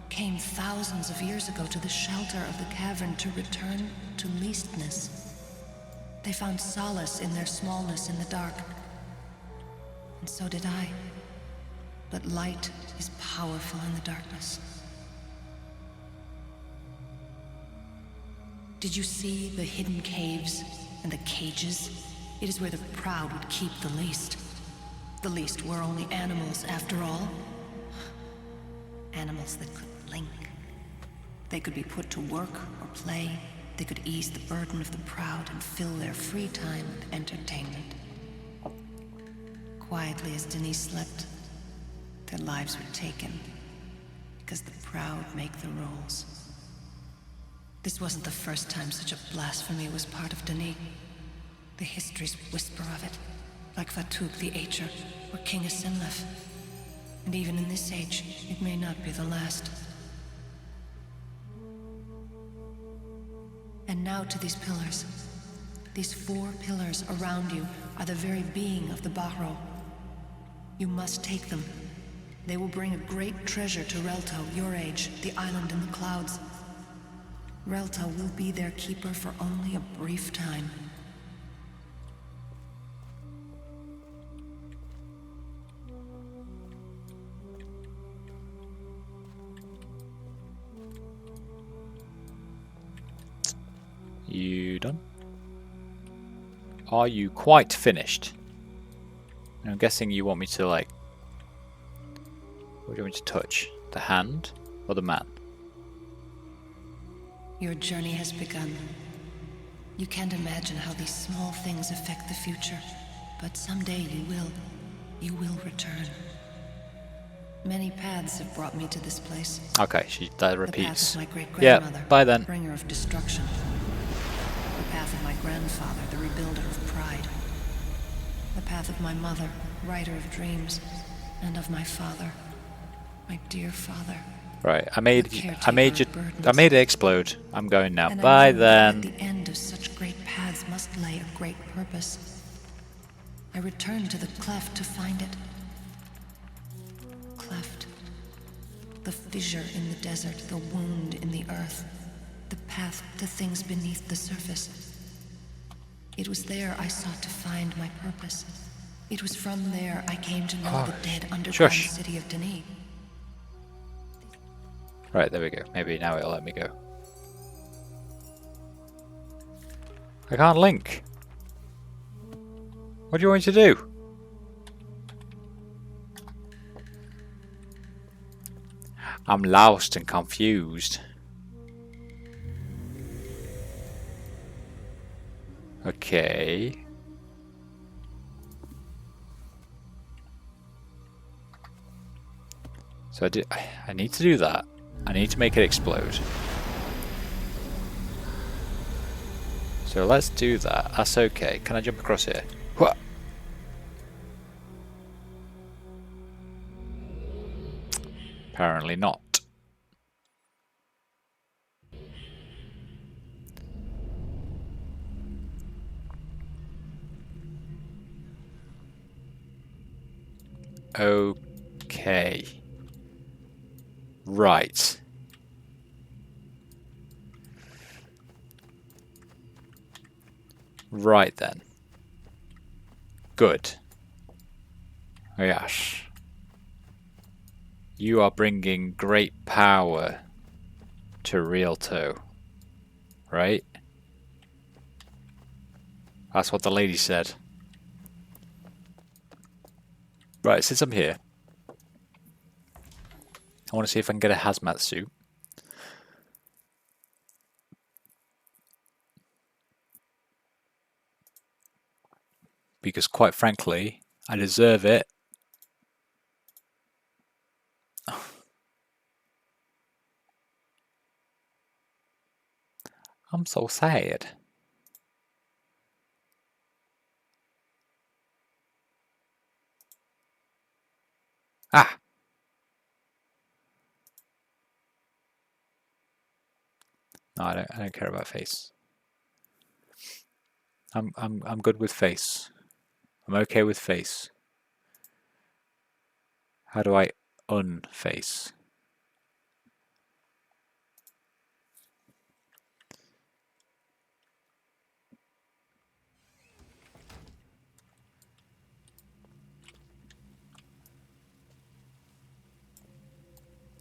B: came thousands of years ago to the shelter of the cavern to return to leastness. They found solace in their smallness in the dark. And so did I. But light is powerful in the darkness. Did you see the hidden caves and the cages? It is where the proud would keep the least. The least were only animals after all. Animals that could blink. They could be put to work or play. They could ease the burden of the proud and fill their free time with entertainment. Quietly as Denis slept, their lives were taken because the proud make the rules. This wasn't the first time such a blasphemy was part of Denis. The histories whisper of it, like Fatuk the Acher or King Asinlef. And even in this age, it may not be the last. And now to these pillars. These 4 pillars around you are the very being of the Bahro. You must take them. They will bring a great treasure to Relto, your age, the island in the clouds. Relto will be their keeper for only a brief time.
A: done? Are you quite finished? And I'm guessing you want me to, like... What do you want me to touch? The hand or the man?
B: Your journey has begun. You can't imagine how these small things affect the future, but someday you will. You will return. Many paths have brought me to this place.
A: Okay, that repeats.
B: The path of my great-grandmother,
A: yeah, bye then.
B: bringer of destruction. The path of my grandfather, the rebuilder of pride. The path of my mother, writer of dreams, and of my father, my dear father.
A: Right, I made it explode. I'm going now.
B: And
A: Bye
B: I knew
A: then.
B: that at the end of such great paths must lay a great purpose. I returned to the cleft to find it. Cleft. The fissure in the desert, the wound in the earth, the path to things beneath the surface. It was there I sought to find my purpose. It was from there I came to know the dead underground city of Denis.
A: Right, there we go. Maybe now it'll let me go. I can't link. What do you want me to do? I'm lost and confused. Okay. So I need to do that. I need to make it explode. So let's do that. That's okay. Can I jump across here? What? Apparently not. Okay. Right. Right then. Good. Yes. You are bringing great power to Rialto. Right? That's what the lady said. Right, since I'm here, I want to see if I can get a hazmat suit. Because quite frankly, I deserve it. I'm so sad. Ah. No, I don't care about face. I'm good with face. I'm okay with face. How do I unface?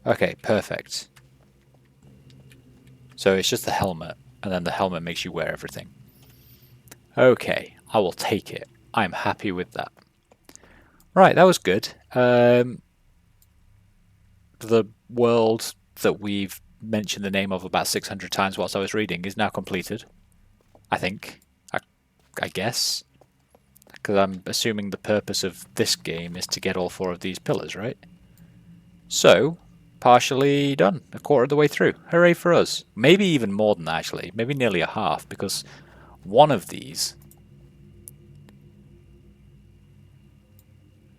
A: Okay, perfect. So it's just the helmet, and then the helmet makes you wear everything. Okay, I will take it. I'm happy with that. Right, that was good. The world that we've mentioned the name of about 600 times whilst I was reading is now completed. I think. I guess. Because I'm assuming the purpose of this game is to get all 4 of these pillars, right? So, partially done. A quarter of the way through. Hooray for us. Maybe even more than that, actually. Maybe nearly a half, because one of these...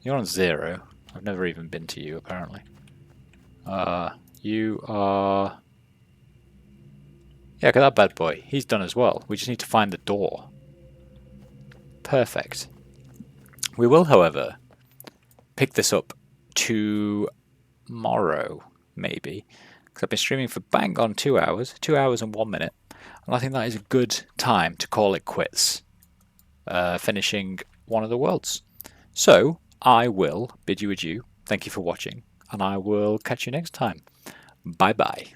A: You're on 0. I've never even been to you, apparently. You are... Yeah, look at that bad boy. He's done as well. We just need to find the door. Perfect. We will, however, pick this up tomorrow, maybe. Because I've been streaming for bang on 2 hours. 2 hours and 1 minute. And I think that is a good time to call it quits. Finishing one of the worlds. So, I will bid you adieu. Thank you for watching. And I will catch you next time. Bye-bye.